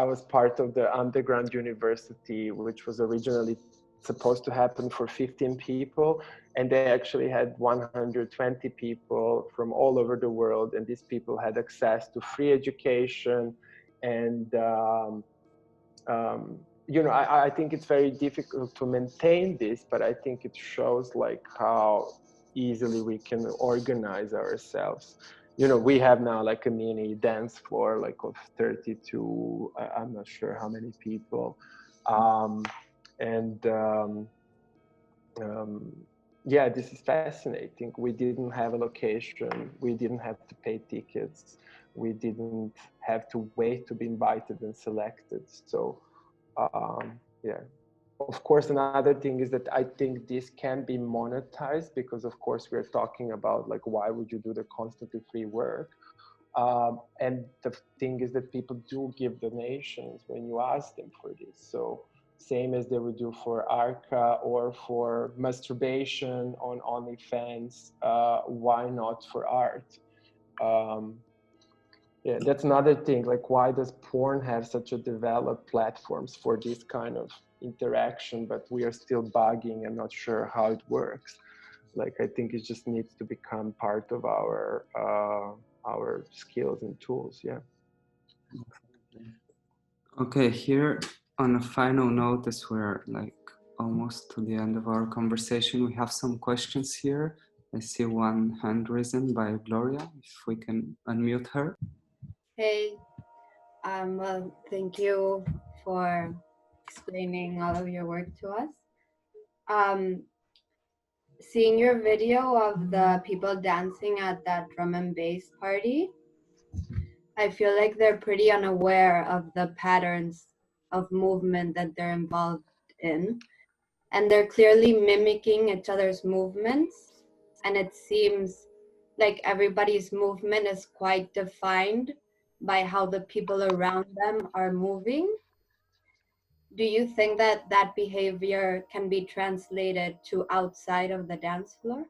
I was part of the underground university, which was originally supposed to happen for 15 people, and they actually had 120 people from all over the world, and these people had access to free education. And you know, I think it's very difficult to maintain this, but I think it shows like how easily we can organize ourselves. You know, we have now like a mini dance floor, like of 32, I'm not sure how many people. Yeah, this is fascinating. We didn't have a location. We didn't have to pay tickets. We didn't have to wait to be invited and selected. So yeah. Of course, another thing is that I think this can be monetized, because of course we're talking about like, why would you do the constantly free work? And the thing is that people do give donations when you ask them for this. So same as they would do for Arca or for masturbation on OnlyFans, why not for art? Yeah, that's another thing. Like, why does porn have such a developed platforms for this kind of interaction, but we are still bugging and not sure how it works? Like, I think it just needs to become part of our skills and tools. Yeah. Okay, here on a final note, as we're like almost to the end of our conversation, we have some questions here. I see one hand risen by Gloria. If we can unmute her. Hey, well, thank you for explaining all of your work to us. Seeing your video of the people dancing at that drum and bass party, I feel like they're pretty unaware of the patterns of movement that they're involved in. And they're clearly mimicking each other's movements. And it seems like everybody's movement is quite defined by how the people around them are moving. Do you think that that behavior can be translated to outside of the dance floor?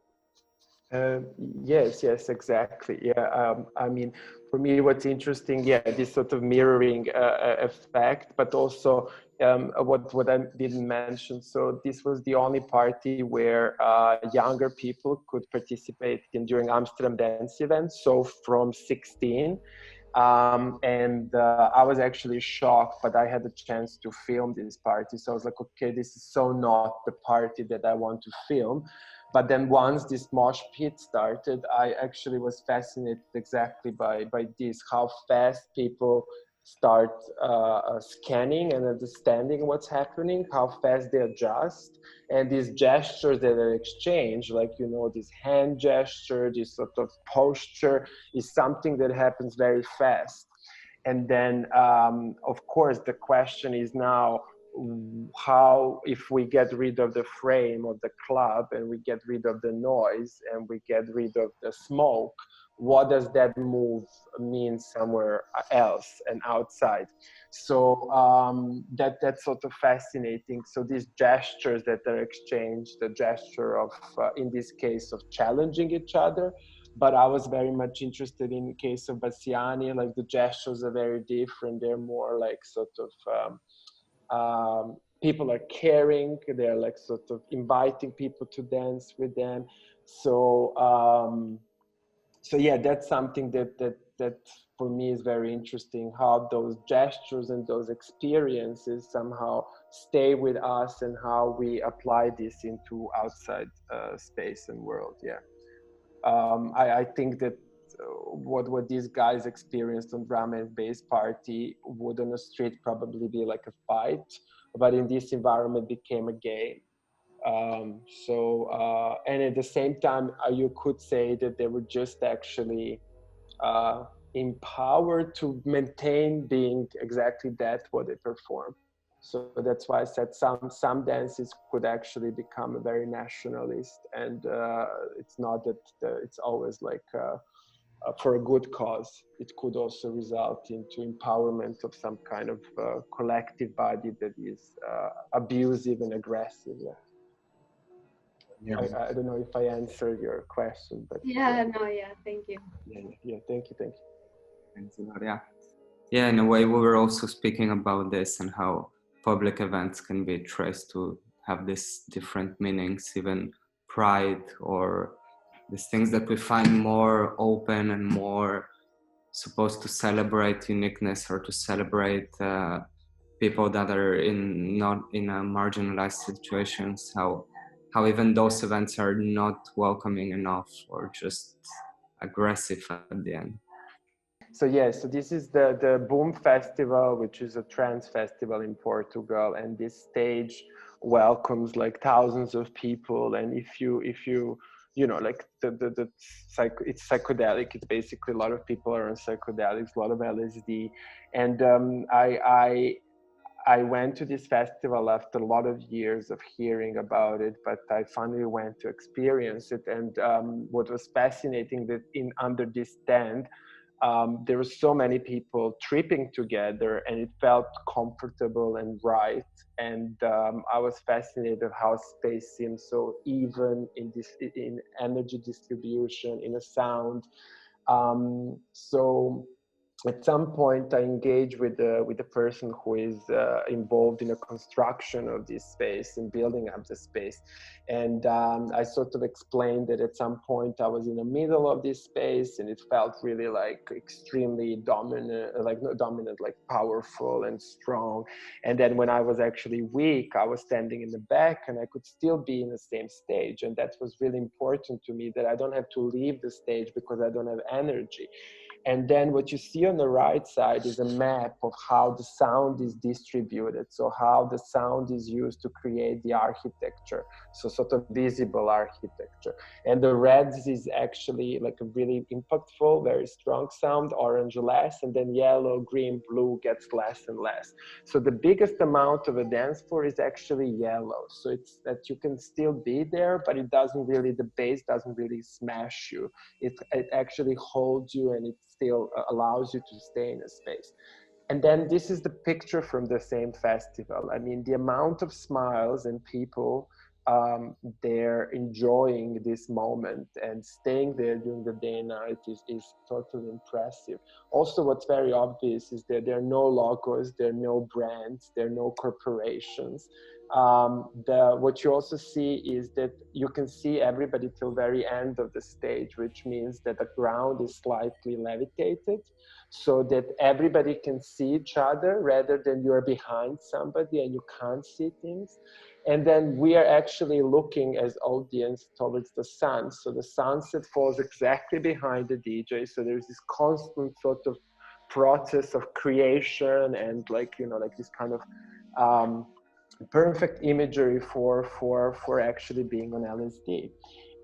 Uh, yes, exactly. Yeah, I mean, for me, what's interesting, yeah, this sort of mirroring effect, but also what I didn't mention. So this was the only party where younger people could participate in during Amsterdam dance events. So from 16. And I was actually shocked, but I had a chance to film this party. So I was like, okay, this is so not the party that I want to film. But then once this mosh pit started, I actually was fascinated exactly by this, how fast people start scanning and understanding what's happening, how fast they adjust, and these gestures that are exchanged, like, you know, this hand gesture, this sort of posture, is something that happens very fast. And then, of course, the question is now, how, if we get rid of the frame of the club and we get rid of the noise and we get rid of the smoke, what does that move mean somewhere else and outside? So that's sort of fascinating. So these gestures that are exchanged, the gesture of, in this case, of challenging each other, but I was very much interested in the case of Bassiani, like the gestures are very different. They're more like sort of, people are caring, they're like sort of inviting people to dance with them. So, so yeah, that's something that for me is very interesting, how those gestures and those experiences somehow stay with us and how we apply this into outside space and world. Yeah. I think that what these guys experienced on drum and bass party would on the street probably be like a fight, but in this environment became a game. And at the same time, you could say that they were just actually empowered to maintain being exactly that what they perform. So that's why I said some dances could actually become very nationalist, and it's not that it's always like for a good cause. It could also result into empowerment of some kind of collective body that is abusive and aggressive. Yeah. Yeah. I don't know if I answered your question, but Yeah, no, yeah, thank you. yeah, thank you. Thanks a lot. Yeah. Yeah, in a way, we were also speaking about this and how public events can be traced to have these different meanings, even pride or these things that we find more open and more supposed to celebrate uniqueness or to celebrate people that are not in a marginalized situations, how even those events are not welcoming enough or just aggressive at the end. So yeah, so this is the Boom Festival, which is a trance festival in Portugal, and this stage welcomes like thousands of people. And if you know, like it's psychedelic. It's basically a lot of people are on psychedelics, a lot of LSD, and I went to this festival after a lot of years of hearing about it, but I finally went to experience it. And what was fascinating that in under this tent, there were so many people tripping together, and it felt comfortable and right. And I was fascinated how space seems so even in energy distribution, in a sound. So at some point I engage with the person who is involved in the construction of this space and building up the space. And I sort of explained that at some point I was in the middle of this space and it felt really like extremely dominant, like not dominant, like powerful and strong. And then when I was actually weak, I was standing in the back and I could still be in the same stage. And that was really important to me, that I don't have to leave the stage because I don't have energy. And then what you see on the right side is a map of how the sound is distributed. So how the sound is used to create the architecture. So sort of visible architecture. And the reds is actually like a really impactful, very strong sound, orange less, and then yellow, green, blue gets less and less. So the biggest amount of a dance floor is actually yellow. So it's that you can still be there, but it doesn't really, the bass doesn't really smash you. It actually holds you and it still allows you to stay in a space. And then this is the picture from the same festival. I mean, the amount of smiles and people, they're enjoying this moment and staying there during the day and night is totally impressive. Also, what's very obvious is that there are no logos, there are no brands, there are no corporations. What you also see is that you can see everybody till very end of the stage, which means that the ground is slightly levitated so that everybody can see each other rather than you're behind somebody and you can't see things. And then we are actually looking as audience towards the sun. So the sunset falls exactly behind the DJ. So there's this constant sort of process of creation and like, you know, like this kind of perfect imagery for actually being on LSD.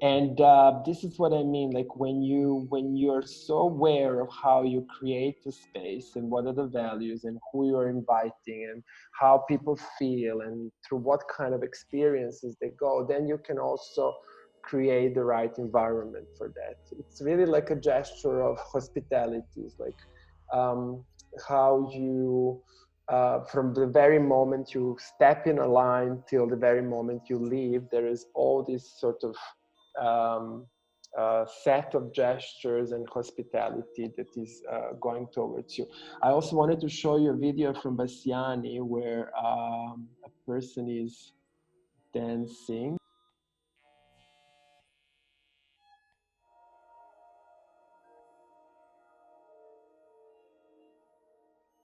And this is what I mean, like when you're so aware of how you create the space and what are the values and who you're inviting and how people feel and through what kind of experiences they go, then you can also create the right environment for that. It's really like a gesture of hospitality. It's like how you from the very moment you step in a line till the very moment you leave, there is all this sort of set of gestures and hospitality that is going towards you. I also wanted to show you a video from Bassiani where a person is dancing.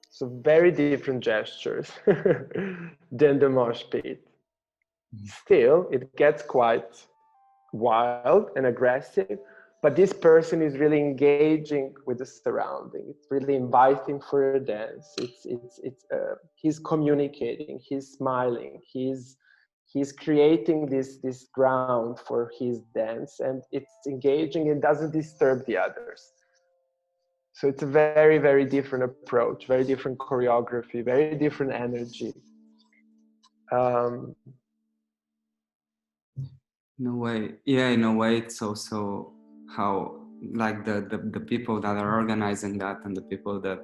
So very different gestures than the mosh pit. Still, it gets quite wild and aggressive, but this person is really engaging with the surrounding. It's really inviting for a dance. He's communicating, he's smiling, he's creating this ground for his dance, and it's engaging and doesn't disturb the others. So it's a very, very different approach, very different choreography, very different energy. In a way, yeah, in a way, it's also how, like, the people that are organizing that and the people that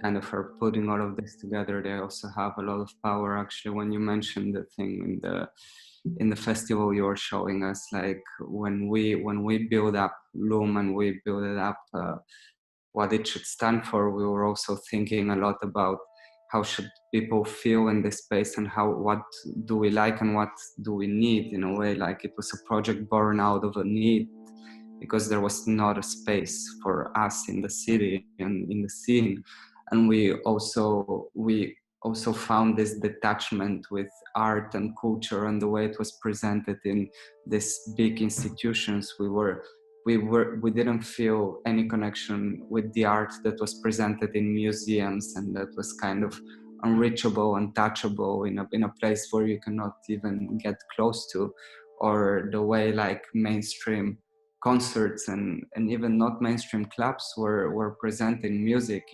kind of are putting all of this together, they also have a lot of power. Actually, when you mentioned the thing in the festival you were showing us, like when we build up Loom and we build it up, what it should stand for, we were also thinking a lot about how should people feel in this space and what do we like and what do we need. In a way, like it was a project born out of a need because there was not a space for us in the city and in the scene. And we also found this detachment with art and culture and the way it was presented in these big institutions. We didn't feel any connection with the art that was presented in museums and that was kind of unreachable, untouchable in a place where you cannot even get close to, or the way like mainstream concerts and even not mainstream clubs were presenting music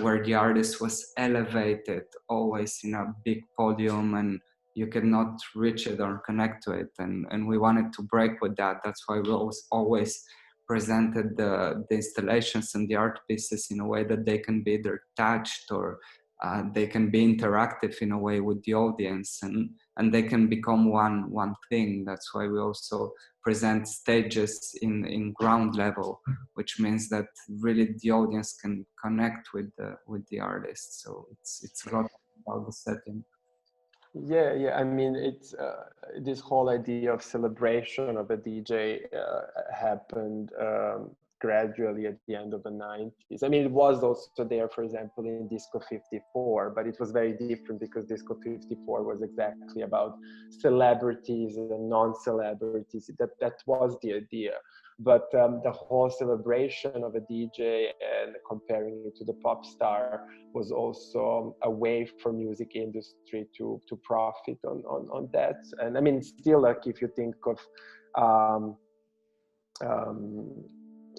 where the artist was elevated always in a big podium and you cannot reach it or connect to it, and we wanted to break with that. That's why we always presented the installations and the art pieces in a way that they can be either touched or they can be interactive in a way with the audience, and they can become one thing. That's why we also present stages in ground level, which means that really the audience can connect with the artist. So it's a lot about the setting. Yeah. I mean, it's this whole idea of celebration of a DJ happened gradually at the end of the 90s. I mean, it was also there, for example, in Disco 54, but it was very different because Disco 54 was exactly about celebrities and non-celebrities. That was the idea. But the whole celebration of a DJ and comparing it to the pop star was also a way for music industry to profit on that. And I mean, still, like, if you think of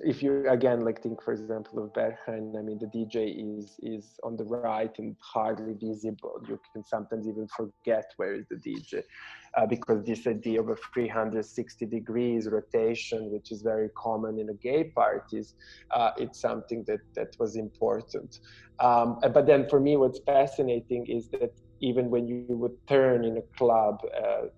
if you again like think, for example, of Bergen, I mean, the DJ is on the right and hardly visible. You can sometimes even forget where is the DJ, because this idea of a 360 degrees rotation, which is very common in a gay parties, it's something that was important. But then for me, what's fascinating is that even when you would turn in a club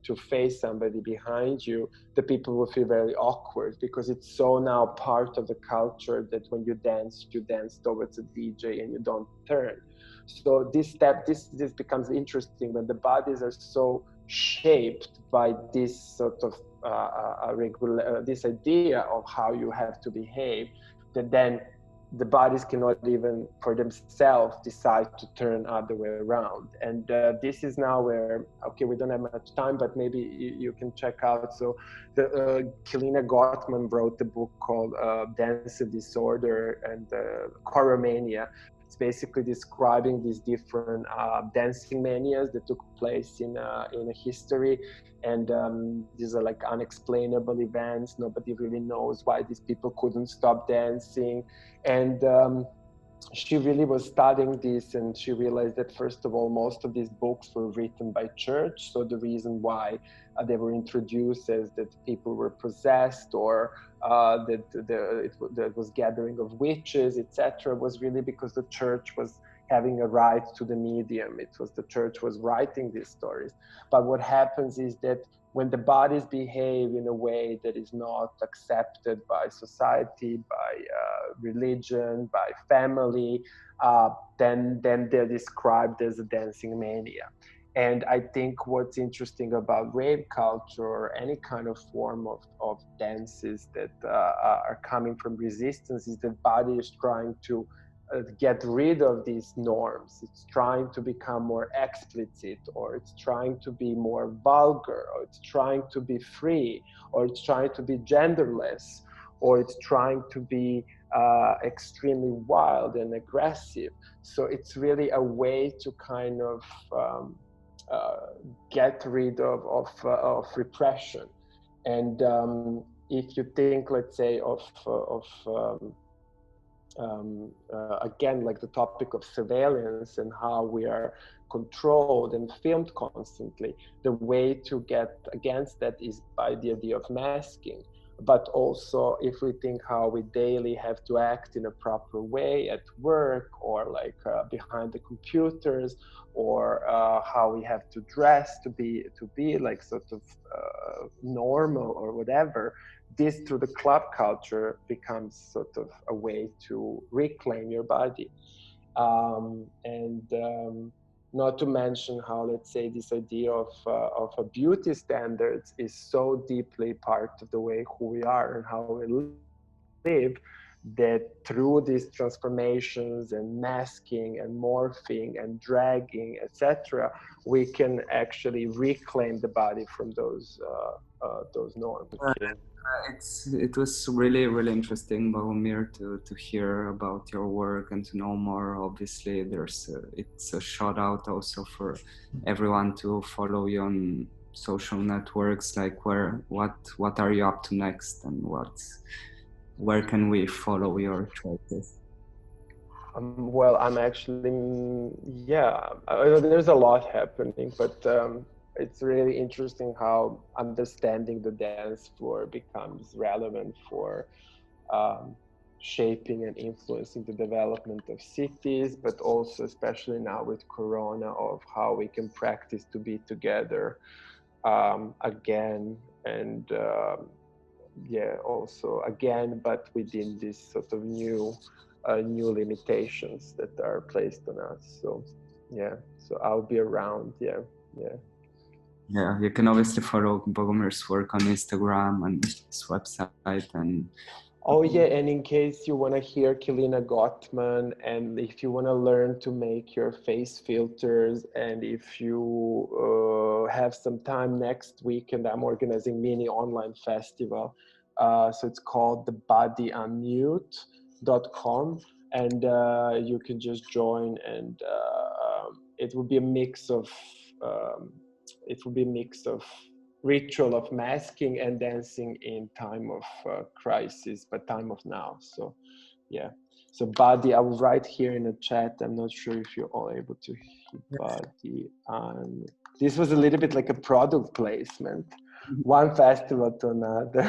to face somebody behind you, the people will feel very awkward because it's so now part of the culture that when you dance towards a DJ and you don't turn. So this becomes interesting when the bodies are so shaped by this sort of this idea of how you have to behave, that then the bodies cannot even for themselves decide to turn other way around. And this is now where, okay, we don't have much time, but maybe you can check out. So Kilina Gottman wrote a book called Dance Disorder and Choromania. It's basically describing these different dancing manias that took place in a history. And these are like unexplainable events. Nobody really knows why these people couldn't stop dancing. And she really was studying this, and she realized that, first of all, most of these books were written by church. So the reason why they were introduced as that people were possessed, or that there was gathering of witches, etc., was really because the church was having a right to the medium. It was the church was writing these stories. But what happens is that when the bodies behave in a way that is not accepted by society, by religion, by family, then they're described as a dancing mania. And I think what's interesting about rave culture, or any kind of form of dances that are coming from resistance, is that body is trying to get rid of these norms. It's trying to become more explicit, or it's trying to be more vulgar, or it's trying to be free, or it's trying to be genderless, or it's trying to be extremely wild and aggressive. So it's really a way to kind of get rid of repression. And if you think, let's say, again, like the topic of surveillance and how we are controlled and filmed constantly, the way to get against that is by the idea of masking. But also, if we think how we daily have to act in a proper way at work, or like behind the computers, or how we have to dress to be like sort of normal or whatever, this through the club culture becomes sort of a way to reclaim your body. Not to mention how, let's say, this idea of a beauty standards is so deeply part of the way who we are and how we live, that through these transformations and masking and morphing and dragging, etc., we can actually reclaim the body from those norms. It was really, really interesting, Bogomir, to hear about your work and to know more. Obviously, it's a shout out also for everyone to follow you on social networks. Like, what are you up to next, and where can we follow your choices? Well, I'm actually, there's a lot happening, but it's really interesting how understanding the dance floor becomes relevant for shaping and influencing the development of cities, but also especially now with Corona, of how we can practice to be together again, and also again, but within this sort of new limitations that are placed on us. So so I'll be around. Yeah, you can obviously follow Bogomir's work on Instagram and his website. And oh yeah, and in case you want to hear Kilina Gottman, and if you want to learn to make your face filters, and if you have some time next weekend, I'm organizing mini online festival. So it's called thebodyunmute.com, and you can just join, and it will be a mix of ritual of masking and dancing in time of crisis, but time of now. So so body, I will write here in the chat. I'm not sure if you're all able to hear body. This was a little bit like a product placement, one festival to another.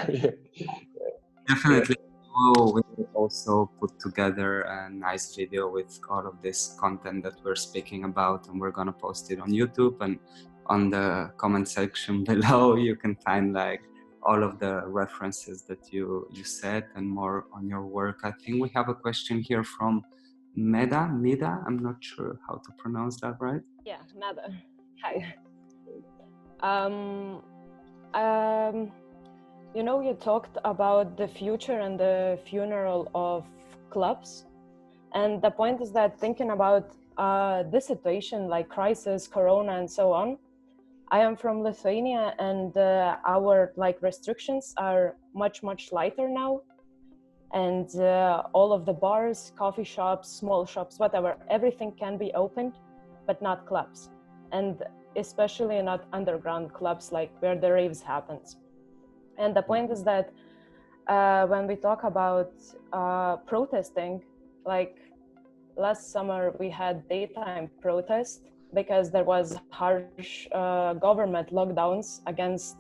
Definitely. We will also put together a nice video with all of this content that we're speaking about, and we're gonna post it on YouTube, and on the comment section below you can find like all of the references that you said and more on your work. I think we have a question here from Mida. I'm not sure how to pronounce that right. Yeah, Mida. Hi. You know, you talked about the future and the funeral of clubs, and the point is that thinking about this situation, like crisis, Corona, and so on. I am from Lithuania, and our restrictions are much lighter now, and all of the bars, coffee shops, small shops, whatever, everything can be opened, but not clubs, and especially not underground clubs like where the raves happens. And the point is that when we talk about protesting, like last summer we had daytime protest because there was harsh government lockdowns against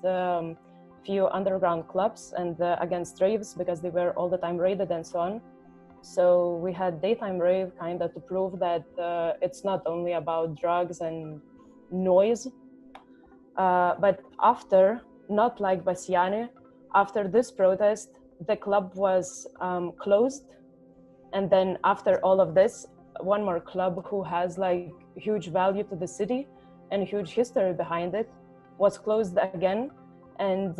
few underground clubs and against raves because they were all the time raided and so on. So we had daytime rave kind of to prove that it's not only about drugs and noise, but after, not like Basiani, after this protest, the club was closed. And then after all of this, one more club who has like huge value to the city and huge history behind it was closed again. And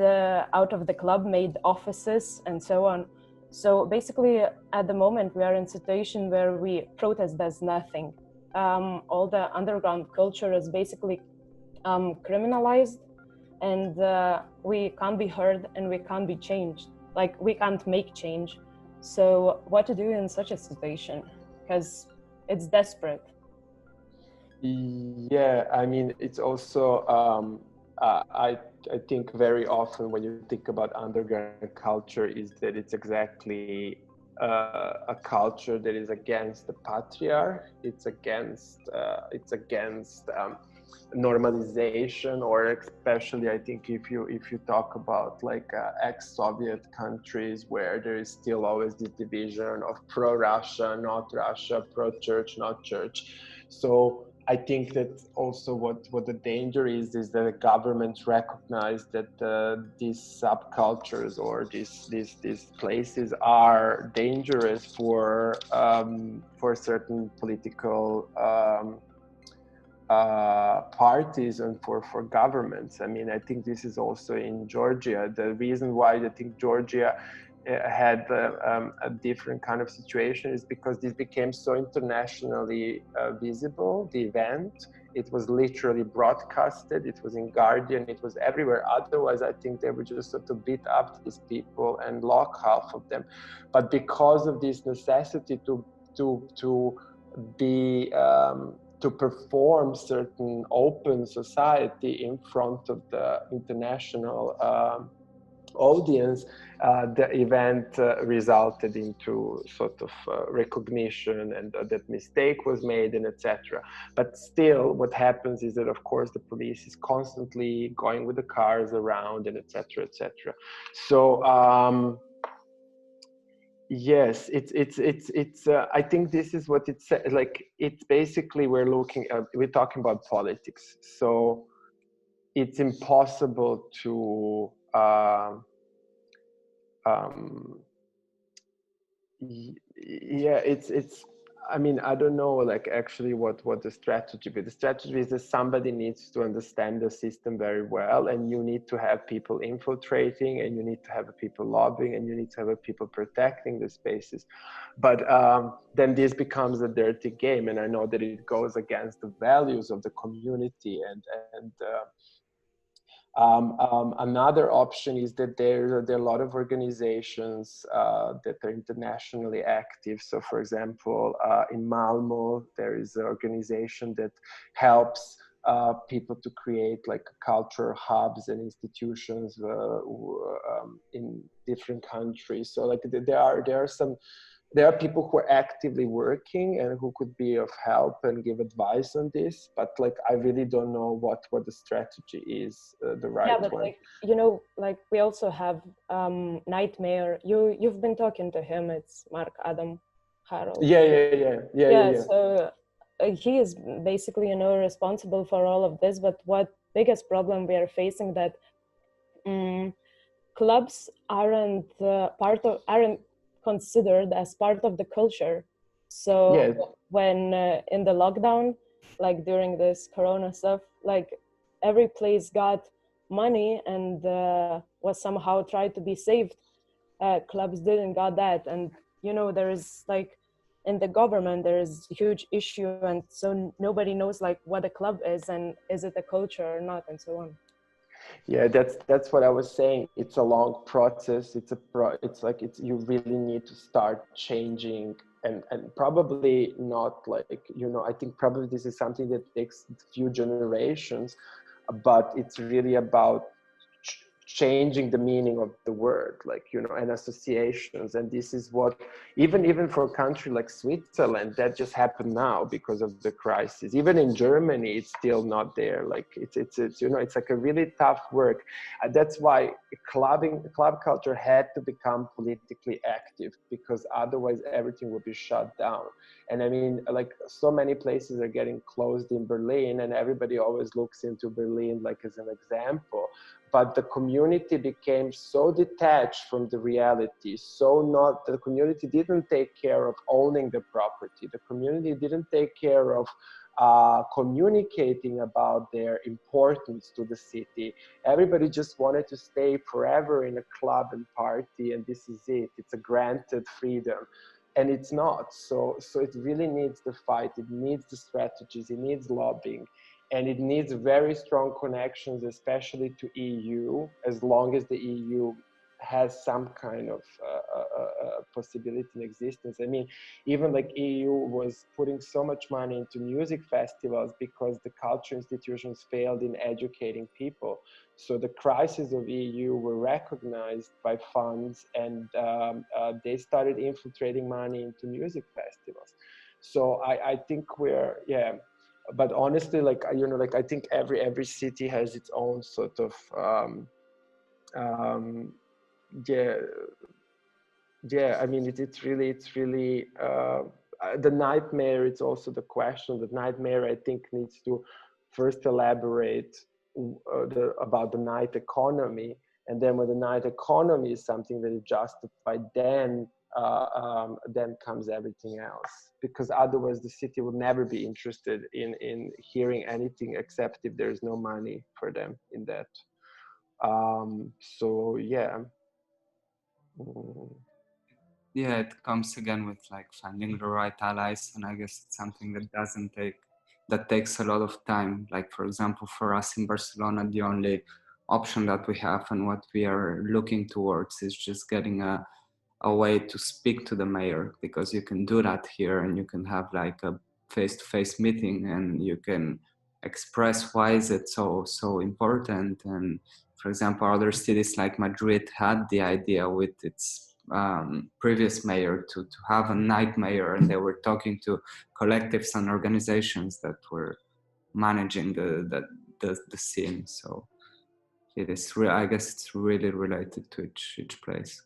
out of the club made offices and so on. So basically at the moment we are in a situation where we protest does nothing. All the underground culture is basically criminalized, and we can't be heard and we can't be changed. Like we can't make change. So what to do in such a situation? Because it's desperate. Yeah, I mean, it's also, I think very often when you think about underground culture is that it's exactly a culture that is against the patriarch. It's against normalization, or especially I think if you talk about like ex-Soviet countries where there is still always this division of pro-Russia, not Russia, pro-church, not church. So I think that also what the danger is that the governments recognize that these subcultures or these places are dangerous for certain political parties and for governments. I mean, I think this is also in Georgia. The reason why I think Georgia had a different kind of situation is because this became so internationally visible, the event. It was literally broadcasted, it was in Guardian, it was everywhere. Otherwise, I think they would just sort of beat up these people and lock half of them. But because of this necessity to perform certain open society in front of the international audience, the event resulted into sort of recognition, and that mistake was made, and etc. But still, what happens is that, of course, the police is constantly going with the cars around, and etc. So Yes, it's. I think this is what it's like. It's basically we're talking about politics, so it's impossible to. Um, yeah, it's. I mean, I don't know, like actually what the strategy, but the strategy is that somebody needs to understand the system very well, and you need to have people infiltrating, and you need to have people lobbying, and you need to have people protecting the spaces. But then this becomes a dirty game, and I know that it goes against the values of the community. Another option is that there are a lot of organizations that are internationally active. So, for example, in Malmo, there is an organization that helps people to create like cultural hubs and institutions in different countries. So, like there are people who are actively working and who could be of help and give advice on this, but like I really don't know what the strategy is, the right but one. like, like we also have Nightmare. You've been talking to him. It's Mark Adam Harold. Yeah. So he is basically responsible for all of this. But what biggest problem we are facing that clubs aren't aren't considered as part of the culture. So when in the lockdown, like during this Corona stuff, like every place got money and was somehow tried to be saved. Clubs didn't got that, and there is like in the government there is a huge issue, and so nobody knows like what a club is and is it a culture or not, and so on. Yeah, that's what I was saying. It's a long process. You really need to start changing, and probably not like, I think probably this is something that takes a few generations, but it's really about changing the meaning of the word, like, and associations. And this is what, even for a country like Switzerland, that just happened now because of the crisis. Even in Germany, it's still not there. Like it's it's like a really tough work. That's why club culture had to become politically active, because otherwise everything would be shut down. And I mean, like, so many places are getting closed in Berlin, and everybody always looks into Berlin like as an example. But the community became so detached from the reality. The community didn't take care of owning the property. The community didn't take care of communicating about their importance to the city. Everybody just wanted to stay forever in a club and party, and this is it. It's a granted freedom. And it's not. So it really needs the fight. It needs the strategies. It needs lobbying. And it needs very strong connections, especially to EU, as long as the EU has some kind of possibility in existence. I mean, even like EU was putting so much money into music festivals because the culture institutions failed in educating people. So the crisis of EU were recognized by funds, and they started infiltrating money into music festivals. So I think but honestly, like, I think every city has its own sort of I mean, it's really the nightmare. It's also the question. The nightmare, I think, needs to first elaborate about the night economy, and then when the night economy is something that is justified, then comes everything else. Because otherwise, the city will never be interested in hearing anything except if there is no money for them in that. So yeah. Yeah, it comes again with like finding the right allies, and I guess it's something that takes a lot of time. Like, for example, for us in Barcelona, the only option that we have and what we are looking towards is just getting a way to speak to the mayor, because you can do that here and you can have like a face-to-face meeting and you can express why is it so important. And for example, other cities like Madrid had the idea with its previous mayor to have a night mayor, and they were talking to collectives and organizations that were managing the scene. So it is I guess it's really related to each place.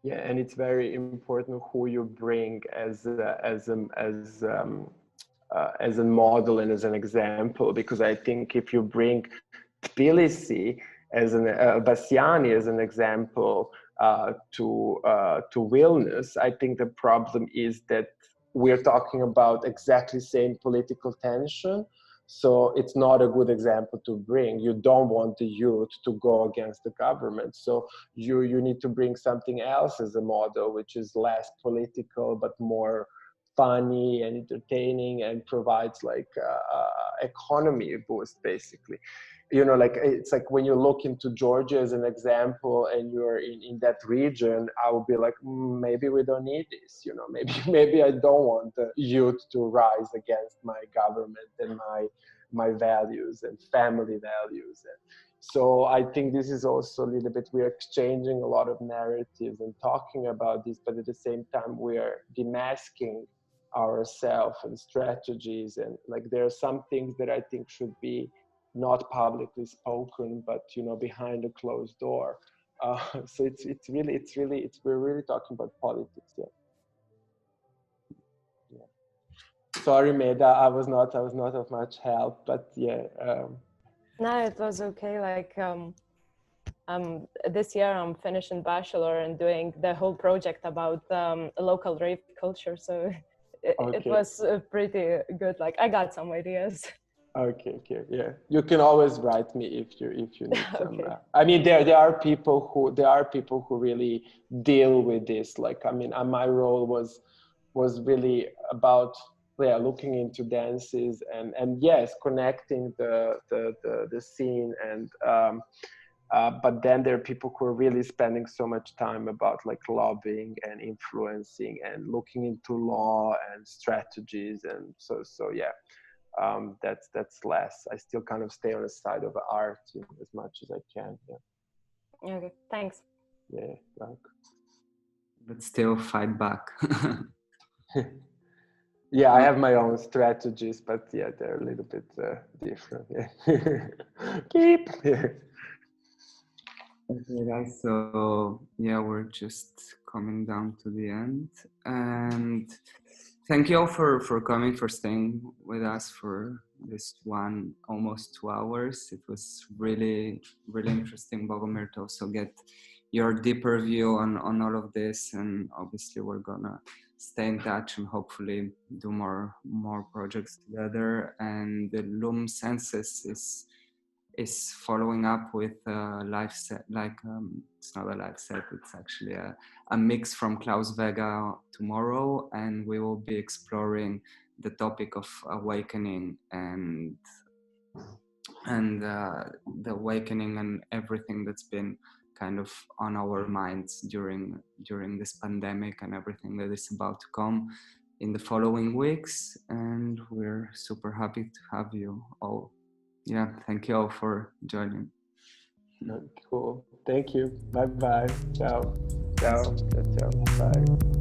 Yeah, and it's very important who you bring as a model and as an example, because I think if you bring Tbilisi as an Bassiani as an example to Vilnius, I think the problem is that we're talking about exactly same political tension. So it's not a good example to bring. You don't want the youth to go against the government. So you need to bring something else as a model, which is less political, but more funny and entertaining and provides like economy boost, basically. You know, like it's like when you look into Georgia as an example and you're in that region, I would be like, maybe we don't need this, you know, maybe I don't want the youth to rise against my government and my values and family values. And so I think this is also a little bit, we're exchanging a lot of narratives and talking about this, but at the same time we are demasking ourselves and strategies, and like there are some things that I think should be not publicly spoken, but you know, behind a closed door. So we're really talking about politics. Yeah. Sorry, Meda, I was not of much help, but yeah. No, it was okay. Like this year I'm finishing bachelor and doing the whole project about local rave culture. So it was pretty good. Like I got some ideas. Okay, yeah. You can always write me if you need some. Okay. I mean, there are people who really deal with this. Like, I mean, my role was really about looking into dances and yes, connecting the scene and but then there are people who are really spending so much time about like lobbying and influencing and looking into law and strategies, and so yeah. That's less. I still kind of stay on the side of art, you know, as much as I can. Yeah. Okay, thanks. Yeah, but still fight back. yeah, I have my own strategies, but yeah, they're a little bit different. Yeah. Keep. Yeah. Okay, guys. So yeah, we're just coming down to the end, and thank you all for coming, for staying with us for this almost 2 hours. It was really interesting, Bogomir, to also get your deeper view on all of this, and obviously we're gonna stay in touch and hopefully do more projects together. And the Loom census is following up with a live set, like it's not a live set, it's actually a mix from Klaus Vega tomorrow, and we will be exploring the topic of awakening and the awakening and everything that's been kind of on our minds during this pandemic and everything that is about to come in the following weeks. And we're super happy to have you all. Yeah, thank you all for joining. Cool. Thank you. Bye. Ciao. Ciao. Ciao. Bye.